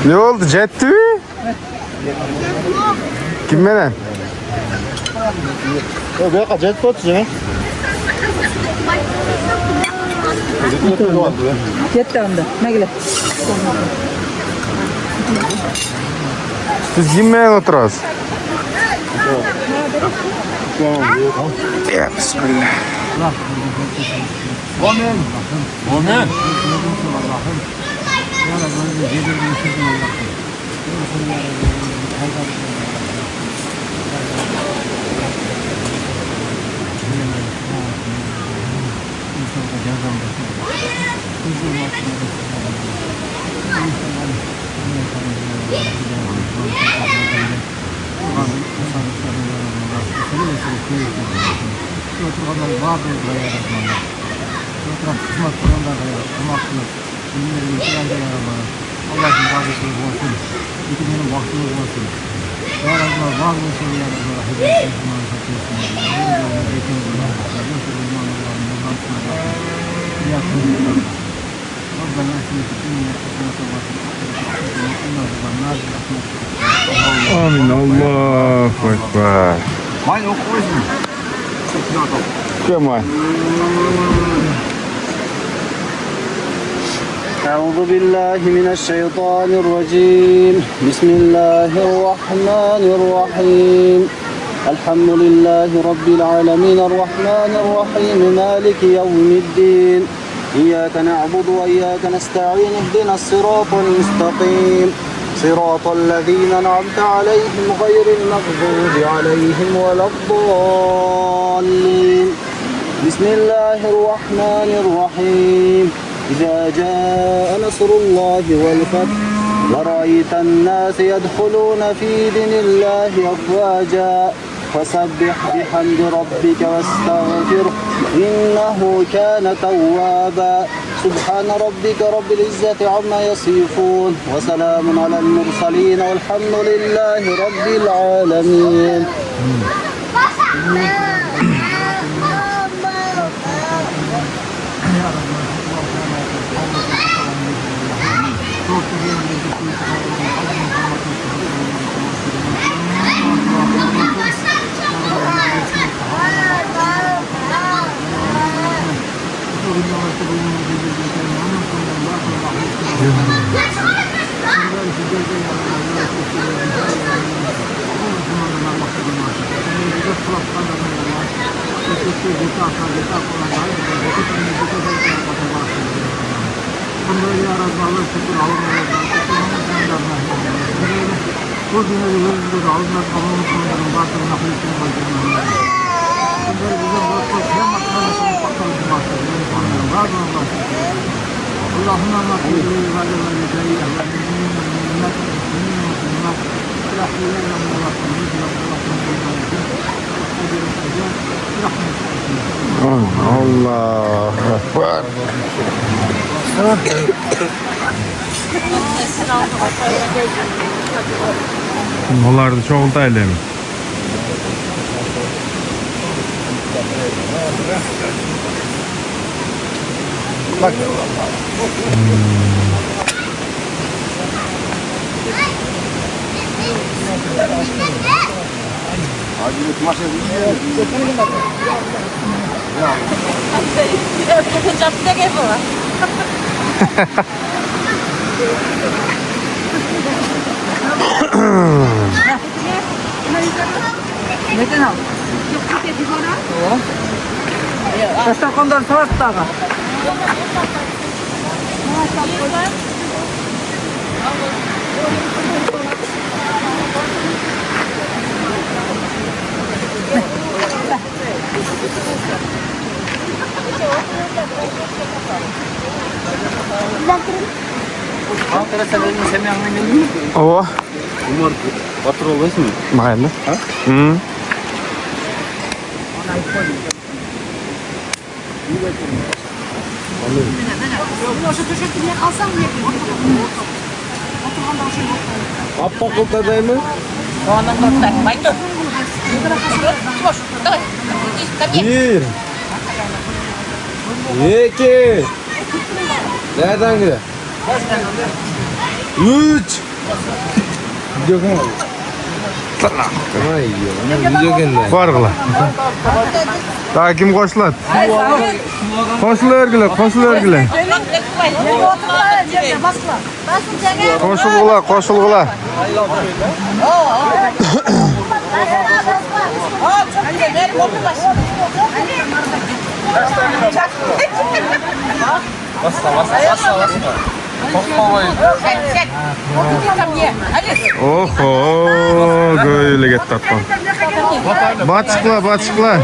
Ne oldu? Cetti mi? Kim benen? 왜 아까 jet 떴지? Yetti onda. Ne güle. Biz kim benen oturarız? Ya bismillah. 오늘 Oturganlar bardırlar yaratmanlar. Oturan kısmet kuranlar da yarat. Kumak kılıp. Ünlüleri yetiren de yaratmanlar. Allah'ın bazısı olsun. İkinin vaktini olsun. Yaratmanlar bazı şeyler yaratmanlar. Hidayet etmanlar satıyorsun. Yürüyorlar, bekliyorlar. Yürüyorlar, imanlar. Nurdan tutmalar. Yatırıyorlar. Rabbana atina fid dunya hasenatan wa fil akhirati hasenatan wa qina Amin. Allahu ekber. Hayır okuyun. Kemal. أعوذ بالله من الشيطان الرجيم بسم الله الرحمن الرحيم الحمد لله رب العالمين الرحمن الرحيم مالك يوم الدين إياك نعبد وإياك نستعين اهدنا الصراط المستقيم صراط الذين أنعمت عليهم غير المغضوب عليهم ولا الضالين بسم الله الرحمن الرحيم إذا جاء نصر الله والفتح ورأيت الناس يدخلون في دين الله أفواجا فسبح بحمد ربك واستغفره إنه كان توابا سبحان ربك رب العزة عما يصفون وسلام على المرسلين والحمد لله رب العالمين. اللهم اغفر لي ولوالدي Allahu ekber. Onlardı çok da eylemi. Bak. Acil kumaşı Capta gibi var. Neden al? Kaçta kondan savaş dağı. Oh, Umar Batur olmasın mı? mahalle. Hı. Appa koltadayım mı? Ondan korktu. Baydı. Boş. Давай. Bir. İki. Nereden gidiyor? Üç. Gidiyor mu? Tamam yiyor. Gidiyor kendine. Var kıla. Daha kim koşulat? Koşul örgüle, koşul örgüle. Koşul kula, koşul kula. Oho, böyle get tatlı. Batıkla, batıkla.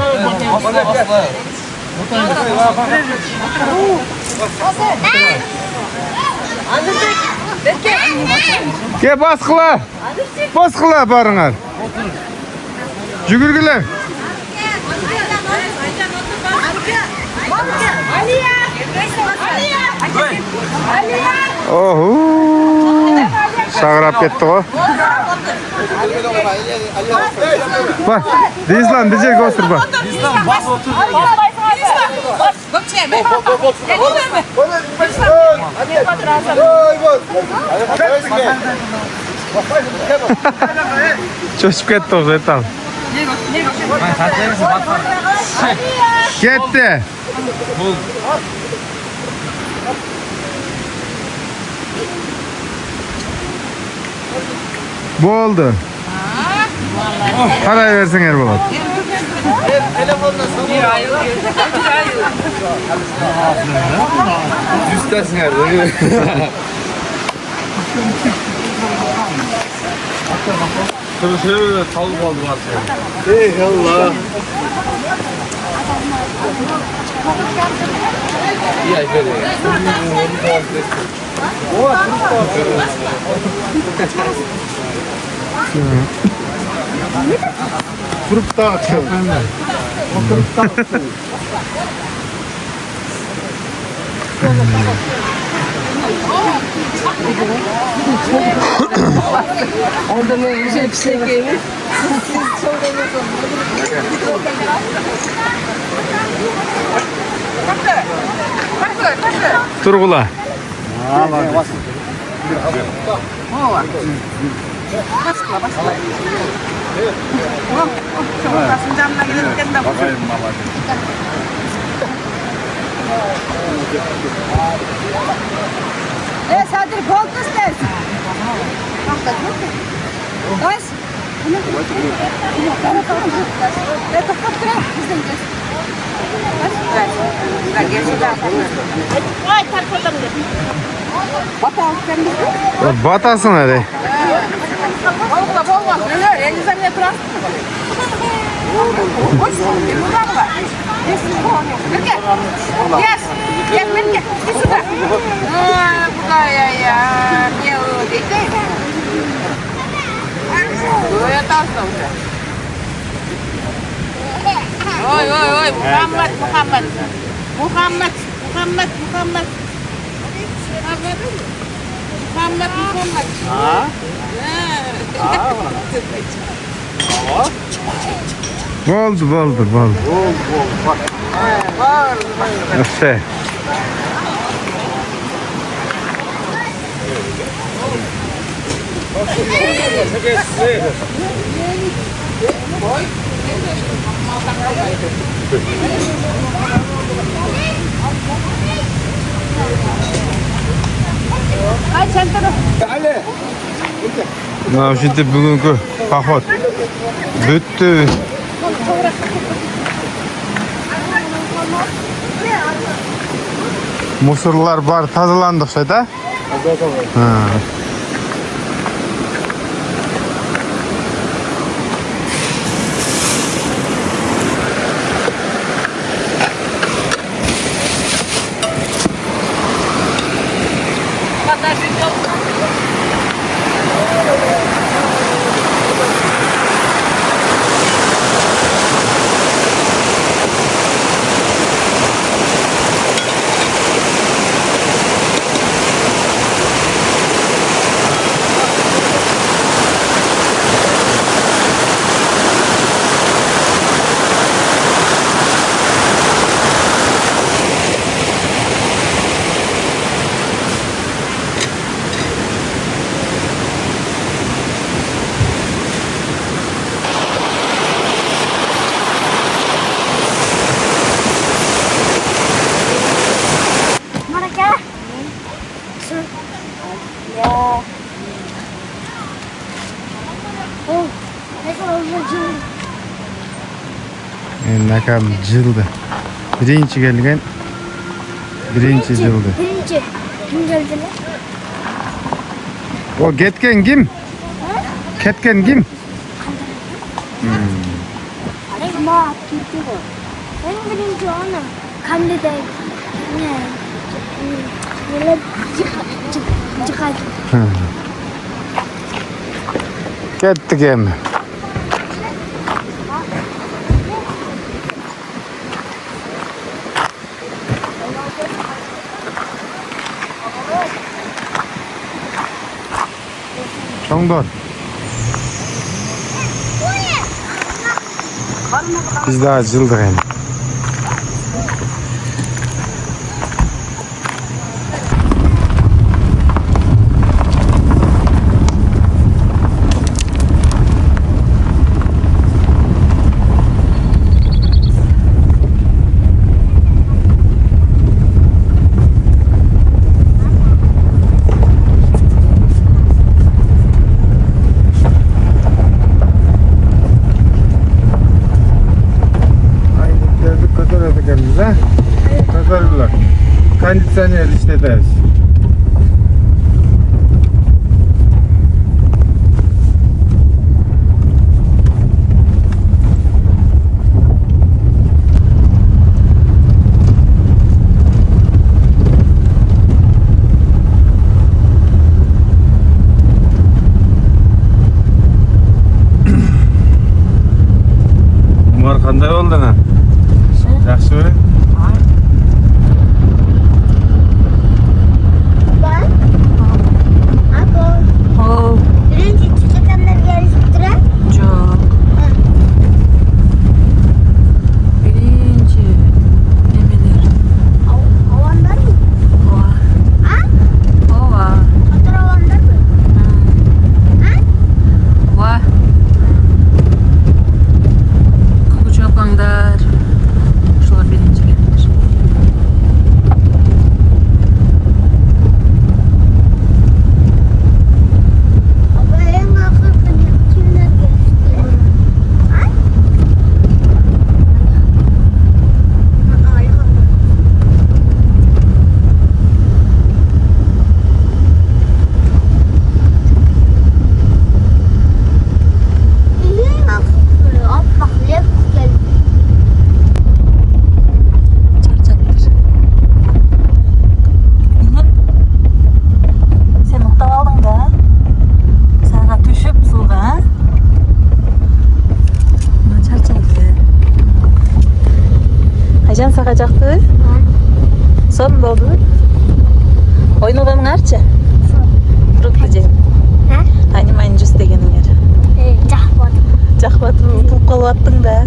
Ke baskıla. Baskıla barınar. Jügürgüler. Oho. Şağırap ketdi o. Bak, Dizlan diyecek otur bak. Çoşup ketdi o zaten. Ketdi. Bo'ldi. Qarayversin Erbolat. Üstersin Erbolat. Şöyle tavuk oldu var. Ey Allah. İyi ay böyle. Kurup da atıyor. Kurup da atıyor. Orada ne bir şey gelmiş. Turgula. Sadece bol istersin. Guys. Batasın hadi. Yes, yes, Mirke, di sudah. Bukan ya, dia dikit. Ya tahu sudah. Oi, Muhammad. Bo'ldi. Yaxshi. Mana shunday bugungi pahot bitdi. Musorlar bor, tozalandi o'xshaydi. Ha. Nakam jildi. Birinchi kelgan. Birinchi jildi. Kim geldiler? O ketgan kim? Ketgan kim? Ma, benim birinci onu. Kamda da ne? Böyle çıkar. Ketdik endi. Çoңдор. Biz daha жылдык эми. Ko'tarillar. Konditsioner ishlatamiz. Umar qanday bo'ldi lan? Yaxshimi? Ben. Ako. O, Birinci çiçekler geliştiren. çok. Birinci. Nemeler? Havanlar mı? Ova. Ha? Ova. Motor havanlar mı? Ha? Ova. Kukuçoqlar. Şular birinci gelmiş. Ama en akıllı kimler geliştiren? Ha? Harika. En akıllı atmak lep geldi. Çarçattır. Sen uktap aldın da. Sana düşüp suda. Çarçattı. Aycan sakacaktı. Son doldu. Oyun odamın arça. Fırıklı cem. Ha? Hani mayın cüs degenin yer. Cahbat. Cakbatı utup kalıvattın da.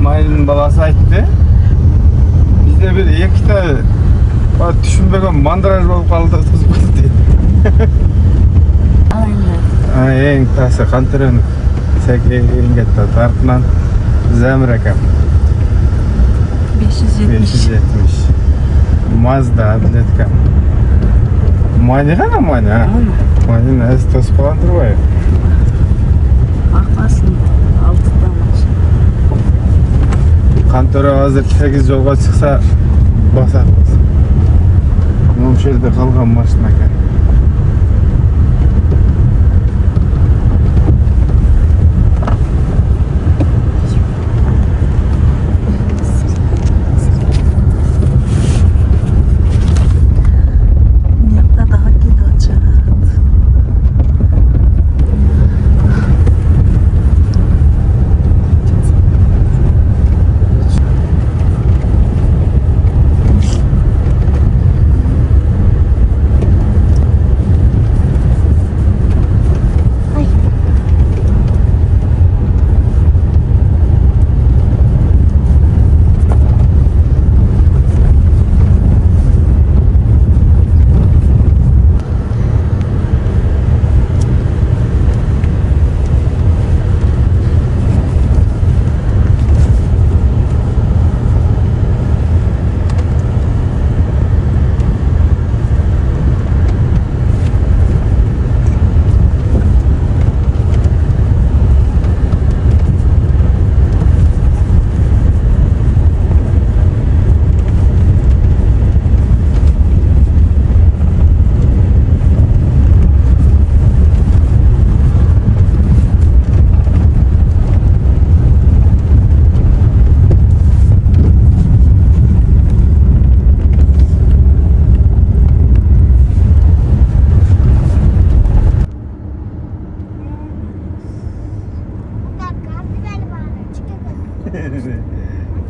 Mayının balası aytdı. Bizde bir ikkita tushunmagan mandraj bo'lib qoldi, o'tkazib qo'ydi deydi. Aynen. Eng pasti qantirin eng katta farqman Zamir akam 570. 570. Mazda atletka. Mani qana mani ha? Mani nasi to'sib qo'ygan turibdi. Arkasında 6'dan başlıyor. Qantora hozir 8 yo'lga chiqsa bosamiz. Bu yerda qolgan mashina ekan. Niyakta daha gidiyor.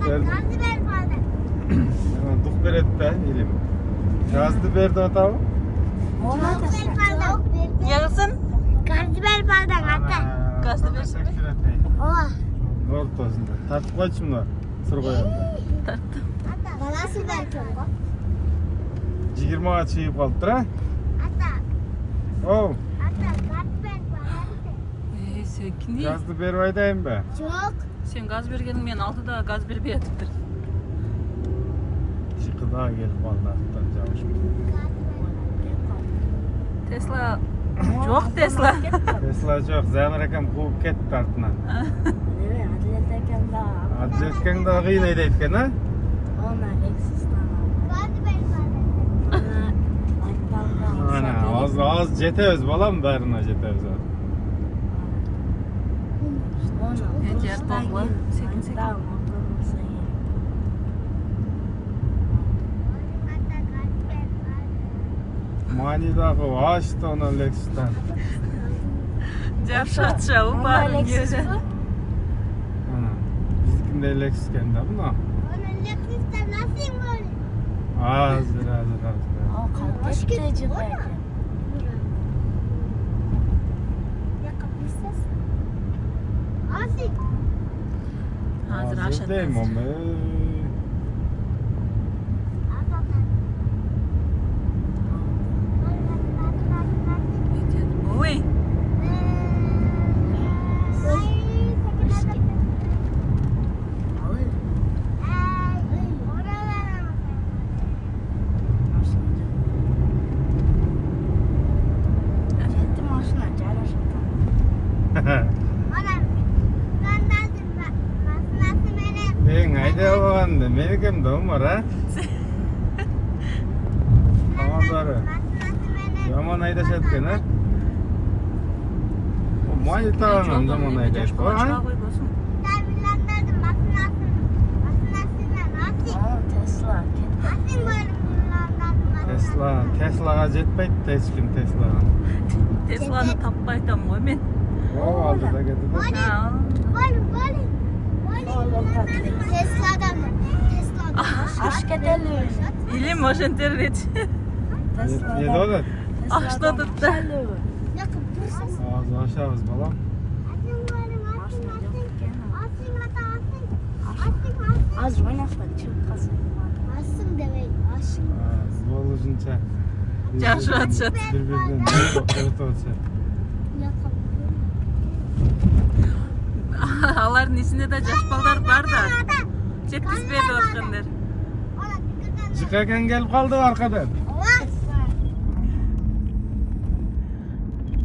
Gazi ver bana. Duh beredi da elim. Gazdı berdi atabı. Yarısın. Gazı ver bardan ata. Gazdı versin mi? Oha. Ortasında. Tartıp koysun da. Sır koyalım. Bana su ver çok. 20'a çıkıp kaldı ha. Ata. Oh, Ata gaz ver bana. Sen ne? gazdı beri oydayım be. Çok. Sen gaz bergenin men altıda gaz berip yatıptır. Çıkı daha gelip Allah'tan cavuş. Tesla çok Tesla. Tesla çok. Zaynur akam kuvup ketti artına. Adletken daha kıyın eydeytken ha. Gazı ver bana. Ana az jetemiz balam barına jetemiz. Yer bogla. Sekin sekin. Ata gaz ver bana. Manidagı açtı ona Lexus'tan. Jarşat çavu bağırın göze. Ana. Bizimkinde Lexus kendi buna. Onun Lexus'ta nasıl böyle? Az. Hoş geldin. Yakabilirsiniz. Asi. Hazır Hazır aşağı. değil mi o be? Uy. Ben ayda oğandı. Meni kim doğum var ha? Tamam doğru. Zaman ayda şatken ha? O mani tağının zaman ayda etki var ha? Tesla'ga jetpeydi hiç kim Tesla'ga. Tesla'nı tapmaytam oy men. O aldı da getirdi. Ha. Tesla'dan mı? Tesla'dan. İlim o internet. Yedi o da. Aşta tuttu. Yakın dursun. Ağzı aşağımız balam. Az oynasın çıkasın. Asım demeyin. Aşım. Ağzı oluşunca. Jarşı atşat. Birbirinden evet olsa. Yakın. Aların içinde de jaşballar var da. Jetkizbeydi otkanlar. Çıkarken gelip kaldı arkadan.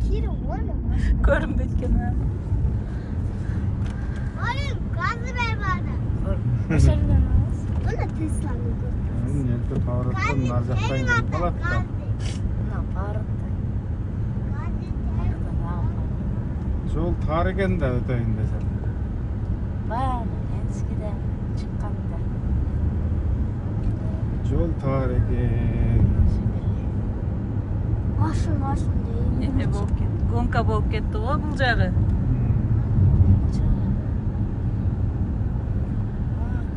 Kirim oğlum. Görüm betken ha. Oğlum gazı ver bana. Başarılı. O da Tesla'nın gazı. Niyette kavrattan narcaktan gelip kalat da. Жол тар екен да өтейін десем. Var eskiden çıkkanda. Жол тар екен. Aşın değil. Neme болып кетті. Гонка болып кетті ғой бұл жағы.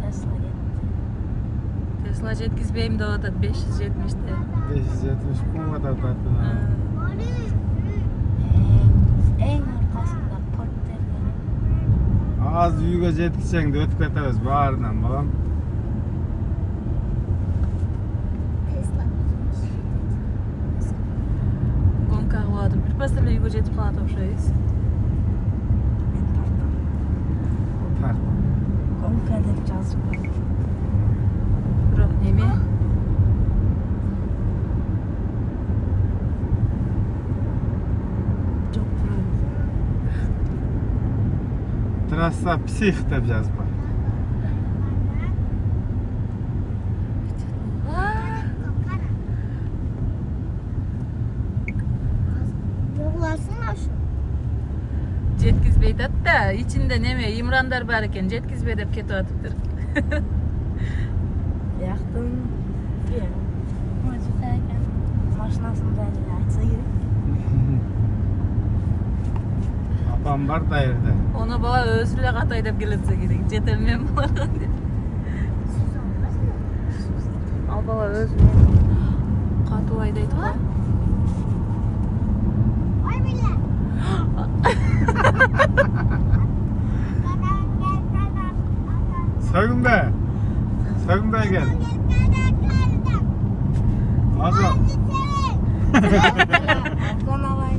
Tesla gitti. Tesla жеткізбеймін деп жатады 570'te. 570 kun kadar tattın ha. En arkasında porterler. Az үйгө жеткичсең да өтүп кетебиз баарынан балам. Tesla. Гонка қылып бір пастырла үйге жетіп қалады ұқсайсыз. Ben tarttım. Тар. Konka деп жазып қойдым. Бірақ неме? Жоқ бұрын. Трасса псих деп жазып. Yoğlasın aşın. Жеткізбей жатады да, içinde неме имрандар бар екен, жеткізбе деп кетіп жатыптыр. Яқтым. Музыка екен. Машинасында айтса керек. Апам бар да жерде. Оны бала өзі эле кат айдап келетсе керек, жетелмен балага деп. Ал бала өзү Katı aydaydı mı? Ay bile. Sakın be. Sakın be gel. Hasan. Bana var.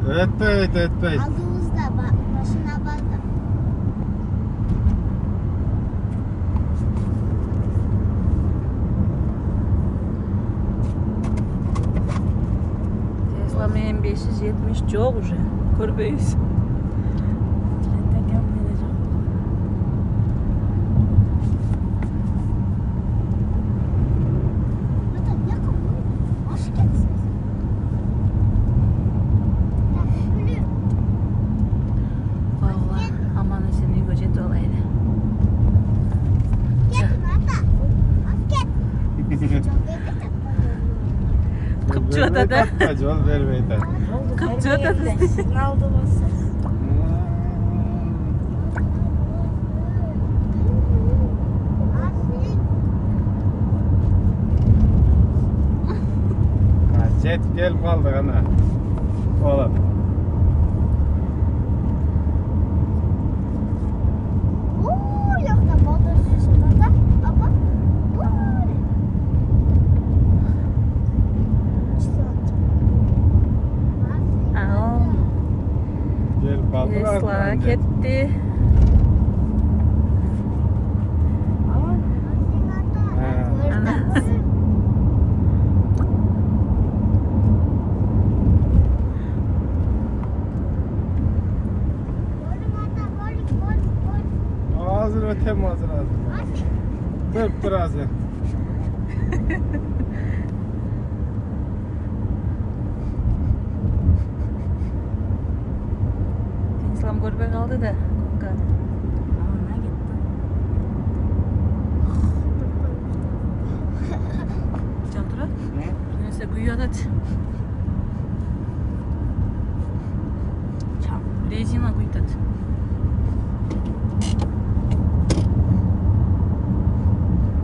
Evet. Ağzımızda başına bak. Tesla M570 çok уже. Көрбейсіз. Tekem verecek. Hatta ne kapı? Hoş geldiniz. Vallahi aman sen үйгө жетип алайлы. Kıpçı'da da. Yol vermeydi. Kıpçı'da da. Sizin aldığınız. Jet gel kaldık ana. Oğlum. Aa, Gel kaldık. Tesla ketdi. Hazır ötem hazır. Dur hazır. Teslam көрбөй калды да. Ona gitti. Жантура. Нерсе күйүп атат. Резина күйүп атат.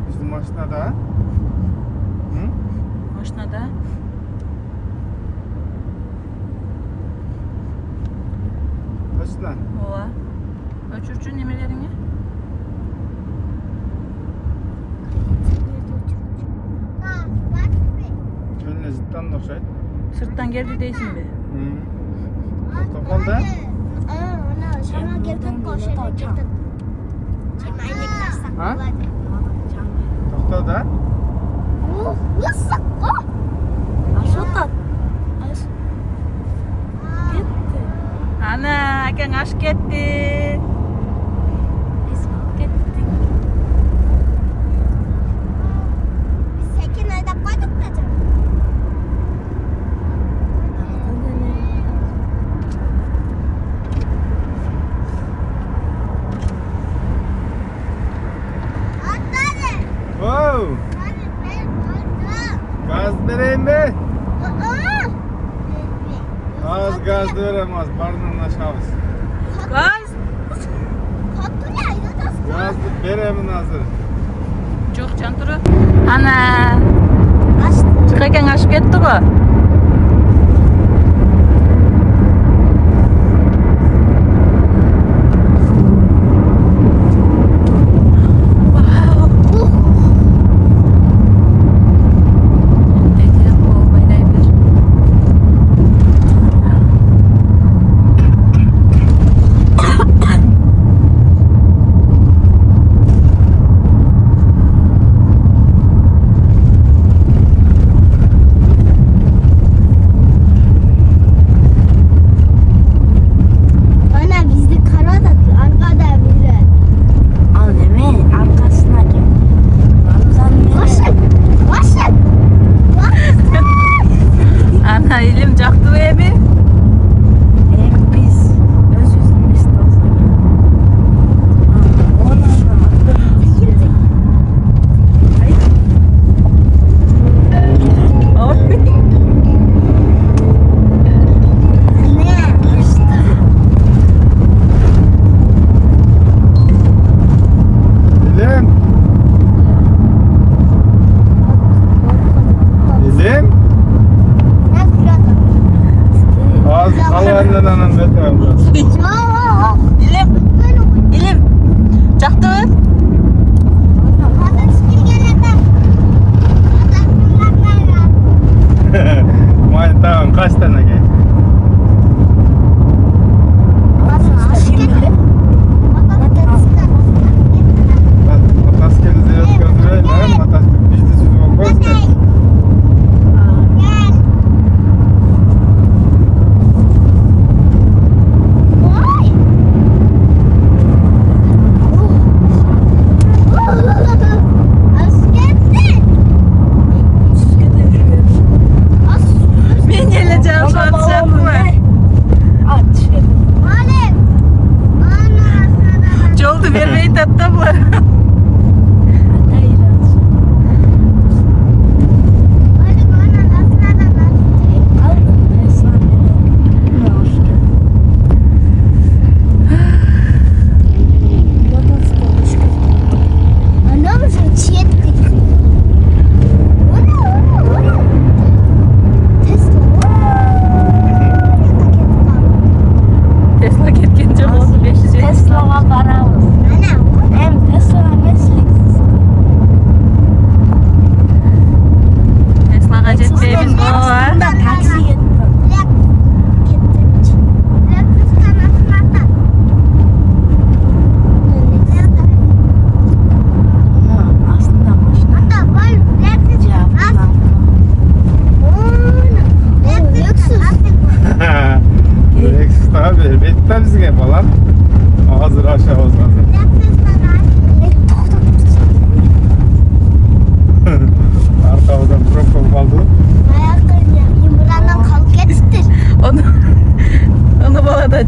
Bizim maşinada. Hı? Машинада. Maşina. Ооба. Өчүрчү немелериңе? Önüne zıttan da okşaydı. Сырттан келди дейсиңби? Hı. Topal da. Sana geldim koşarak gittim. Çimenlikler sakladı. Tokta da. Nasıl? Aşağıdan. Gitti. Ана, акаң ашып кетти. Biz gittik. Biz 8 ayda koyduk da canım. Atladı. Oh. Hadi ben koydum. Gaz vereyim mi? Az gaz Katı veremez. Barının aşağısı. Gaz. ya yudası. Gaz veremin hazır. Жок, Жантура. Ана, Açtı. акаң ашып кетти го.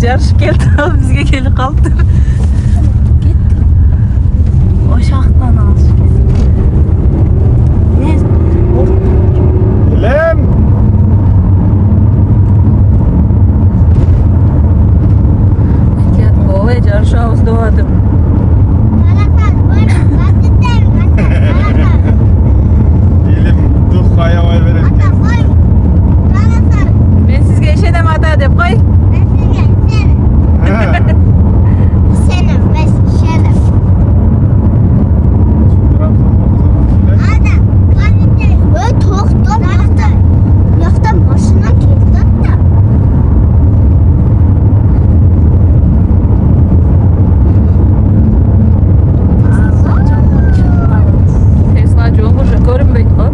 жарышып келді ал бізге келіп қалыптыр. Ошақтан алыш керек. Bilem. Ой, жарыш ауыздыватып. Elim duh ayavay verin. Мен сізге ішедім ата деп қой. Tesla жоқ уже көрінбейді ғой.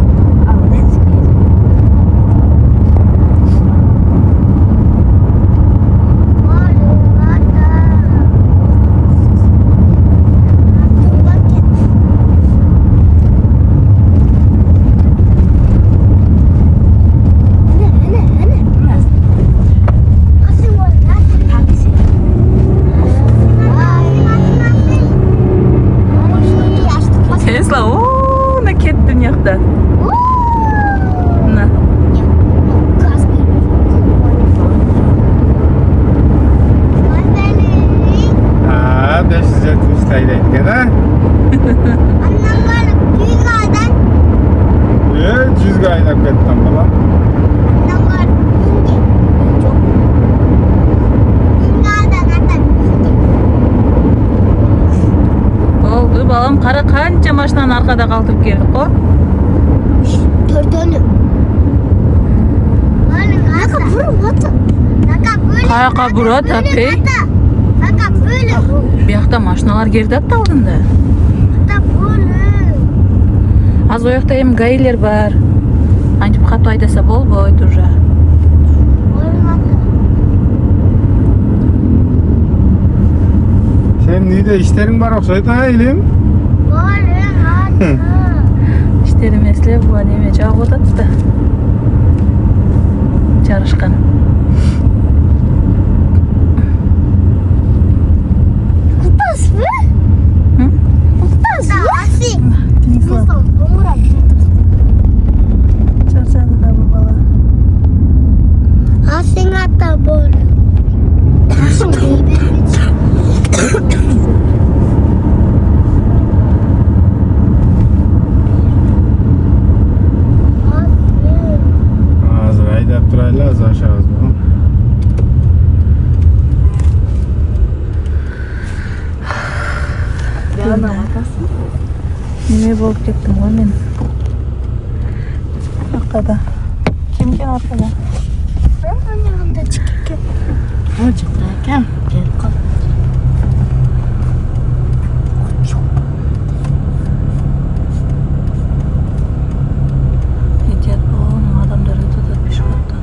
Tesla ooo кетті мына жақта. Мына. Ha, 570 TL gene. 100 gaylak ettim bana. Болды, балам қара қанша машинаны арқада қалдырып келдік қой. Қаяққа бұрады, апей? Бұяқта машиналар келді атты алдында. Аз ояқта ем гаилер бар. Антип қату айдаса болбойды уже. Sen neyde işlerin var okşaydı ha elim? İşleri mesle bu aneme cevap odadı da. Жарышқан. Чарчады да бұл бала. Hazır aydap durayla az aşağız bu. Неме болып кеттім ғой мен. Арқада. Кім екен арқада? Ehtiyat болғаның адамдарды тұтып пешқаттан.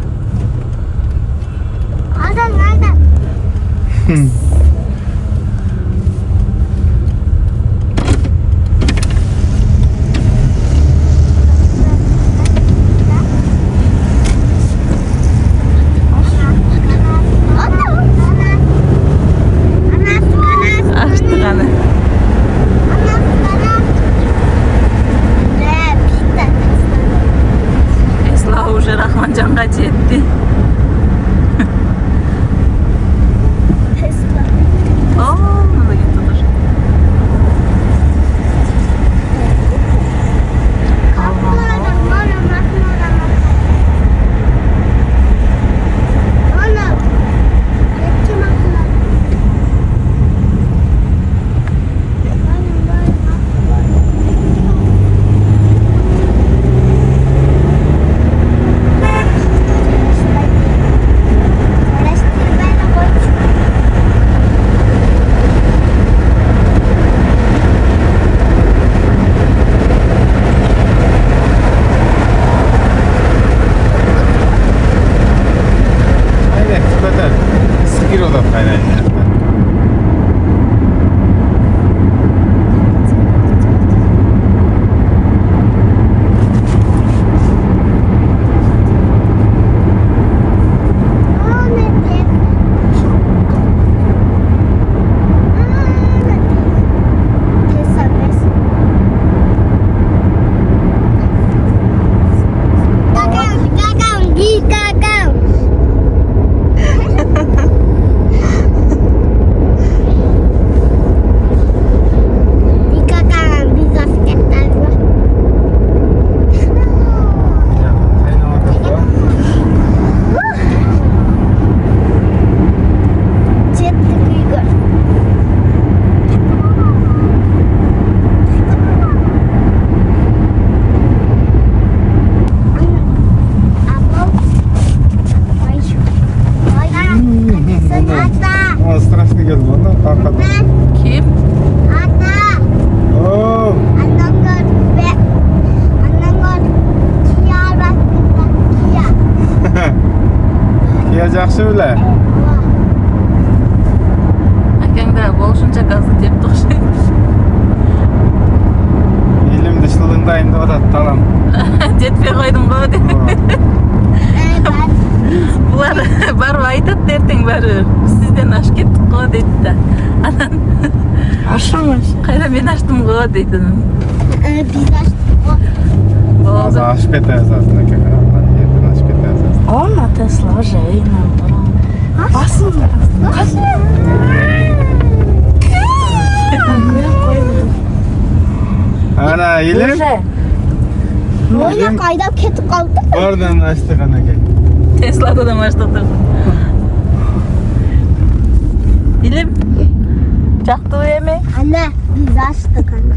Yaxşı bile. Akang da boluşunca gazı tepti okşaydı. Elim dışılığındayım da o da tamam. Jetpey koydum go dedi. Ben Bular barıp aytat derteң barır. Sizden aş kettik go dedi da. Anan Aşılmış. kayra men açtım go dedi. biz açtık. Az Oldu. aşk ete yazasın eke. Yetin aşk ete yazasın. Olma Tesla şeyle. Basın. Ana elim. Böyle kaydap ketip kaldı. Oradan açtık ana gel. Tesla'da da maçta oturdum. İlim. Çaktı o yemeği. Anne biz açtık anne.